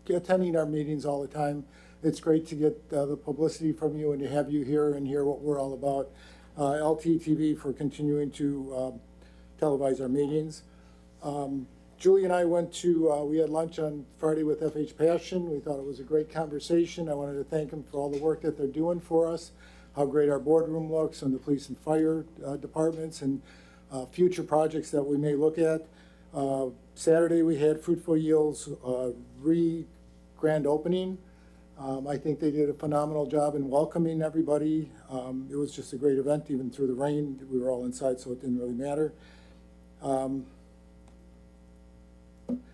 A: attending our meetings all the time. It's great to get the publicity from you and to have you here and hear what we're all about. LTTV for continuing to televise our meetings. Julie and I we had lunch on Friday with FH Passion. We thought it was a great conversation. I wanted to thank them for all the work that they're doing for us, how great our boardroom looks, and the police and fire departments, and future projects that we may look at. Saturday we had Fruitful Yields grand opening. I think they did a phenomenal job in welcoming everybody. It was just a great event, even through the rain. We were all inside, so it didn't really matter.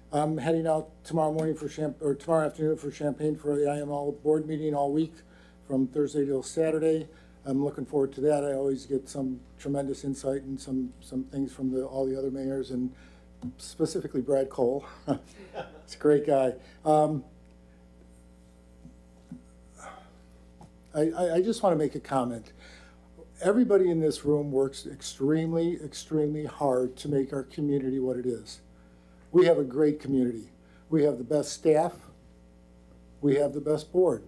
A: I'm heading out tomorrow afternoon for Champaign for the IML board meeting all week from Thursday till Saturday. I'm looking forward to that. I always get some tremendous insight and some things from all the other mayors, and specifically Brad Cole. He's a great guy. I just want to make a comment. Everybody in this room works extremely, extremely hard to make our community what it is. We have a great community. We have the best staff. We have the best board.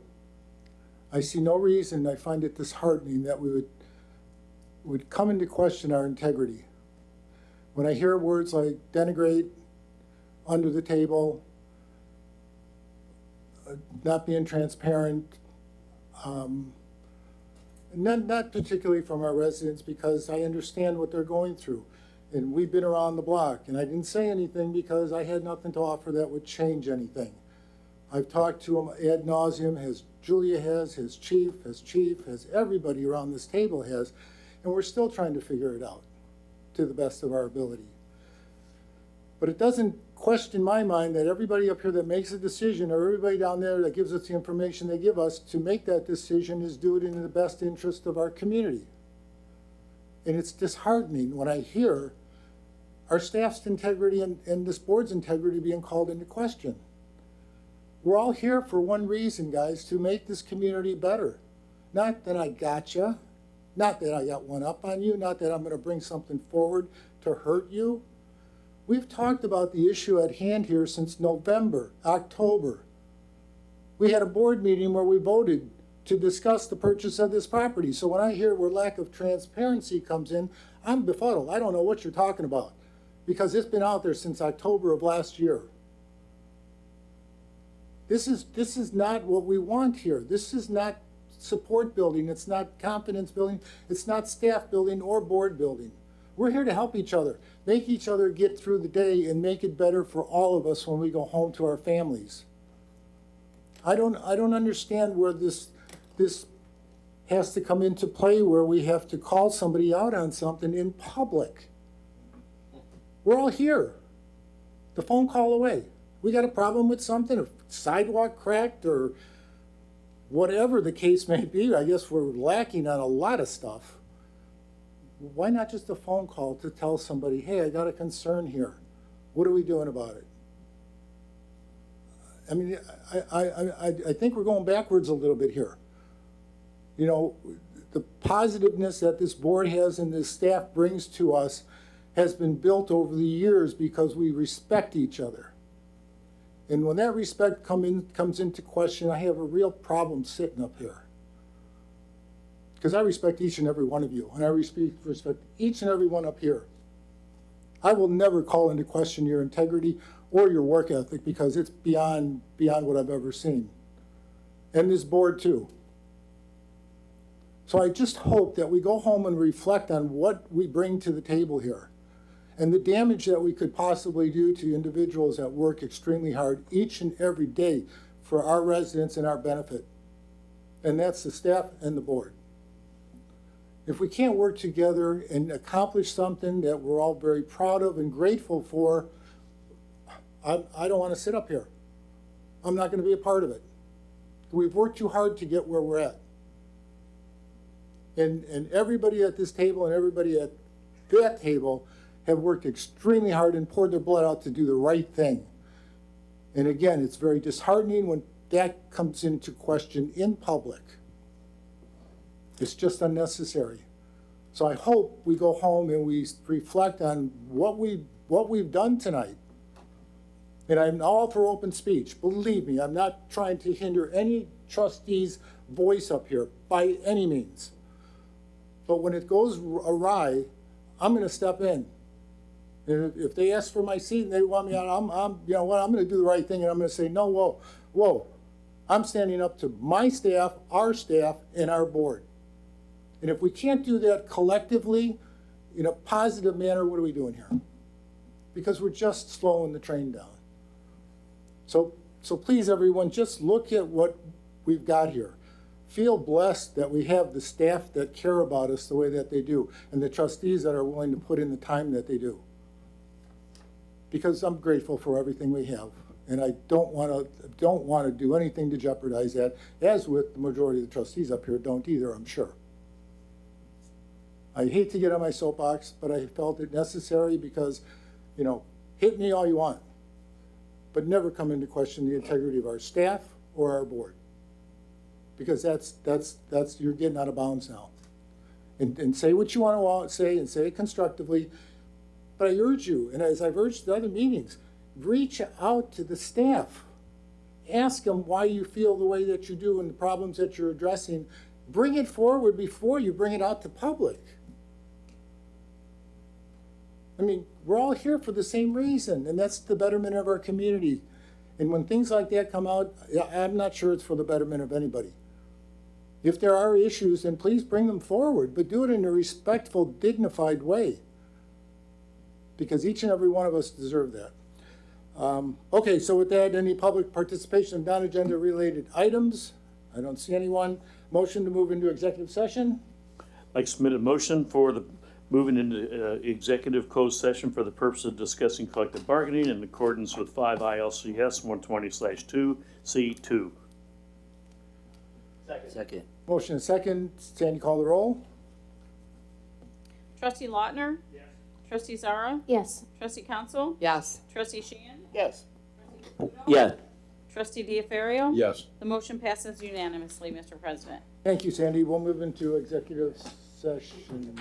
A: I see no reason, I find it disheartening that we would come into question our integrity. When I hear words like denigrate, under the table, not being transparent, Not particularly from our residents, because I understand what they're going through. And we've been around the block, and I didn't say anything because I had nothing to offer that would change anything. I've talked to them ad nauseum, as Julia has, his chief, as everybody around this table has, and we're still trying to figure it out to the best of our ability. But it doesn't question my mind that everybody up here that makes a decision, or everybody down there that gives us the information they give us to make that decision, is do it in the best interest of our community. And it's disheartening when I hear our staff's integrity and this board's integrity being called into question. We're all here for one reason, guys, to make this community better. Not that I gotcha, not that I got one up on you, not that I'm going to bring something forward to hurt you. We've talked about the issue at hand here since November, October. We had a board meeting where we voted to discuss the purchase of this property. So when I hear where lack of transparency comes in, I'm befuddled. I don't know what you're talking about, because it's been out there since October of last year. This is not what we want here. This is not support building. It's not confidence building. It's not staff building or board building. We're here to help each other, make each other get through the day and make it better for all of us when we go home to our families. I don't understand where this has to come into play, where we have to call somebody out on something in public. We're all here. The phone call away. We got a problem with something, a sidewalk cracked or whatever the case may be. I guess we're lacking on a lot of stuff. Why not just a phone call to tell somebody, hey, I got a concern here. What are we doing about it? I mean, I think we're going backwards a little bit here. You know, the positiveness that this board has and this staff brings to us has been built over the years because we respect each other. And when that respect comes into question, I have a real problem sitting up here. Because I respect each and every one of you, and I respect each and every one up here. I will never call into question your integrity or your work ethic, because it's beyond what I've ever seen. And this board too. So I just hope that we go home and reflect on what we bring to the table here and the damage that we could possibly do to individuals that work extremely hard each and every day for our residents and our benefit. And that's the staff and the board. If we can't work together and accomplish something that we're all very proud of and grateful for, I don't want to sit up here. I'm not going to be a part of it. We've worked too hard to get where we're at. And everybody at this table and everybody at that table have worked extremely hard and poured their blood out to do the right thing. And again, it's very disheartening when that comes into question in public. It's just unnecessary. So I hope we go home and we reflect on what we've done tonight. And I'm all for open speech. Believe me, I'm not trying to hinder any trustee's voice up here by any means. But when it goes awry, I'm going to step in. And if they ask for my seat and they want me out, you know what, I'm going to do the right thing, and I'm going to say, no, whoa. I'm standing up to my staff, and our board. And if we can't do that collectively in a positive manner, what are we doing here? Because we're just slowing the train down. So please, everyone, just look at what we've got here. Feel blessed that we have the staff that care about us the way that they do, and the trustees that are willing to put in the time that they do. Because I'm grateful for everything we have, and I don't want to do anything to jeopardize that, as with the majority of the trustees up here don't either, I'm sure. I hate to get on my soapbox, but I felt it necessary because, you know, hit me all you want, but never come into question the integrity of our staff or our board, because that's you're getting out of bounds now. And say what you want to say and say it constructively, but I urge you, and as I've urged at other meetings, reach out to the staff. Ask them why you feel the way that you do and the problems that you're addressing. Bring it forward before you bring it out to public. I mean, we're all here for the same reason, and that's the betterment of our community. And when things like that come out, I'm not sure it's for the betterment of anybody. If there are issues, then please bring them forward, but do it in a respectful, dignified way. Because each and every one of us deserve that. Okay, so with that, any public participation in non-agenda related items? I don't see anyone. Motion to move into executive session?
K: I'd like to submit a motion for the moving into executive closed session for the purpose of discussing collective bargaining in accordance with 5 ILCS 120/2C2.
P: Second.
A: Motion and second. Sandy, call the roll.
C: Trustee Lautner? Yes. Trustee Zara?
M: Yes.
C: Trustee Council?
N: Yes.
C: Trustee Sheehan?
J: Yes.
P: Yeah.
C: Trustee Diafario?
Q: Yes.
C: The motion passes unanimously, Mr. President.
A: Thank you, Sandy. We'll move into executive session.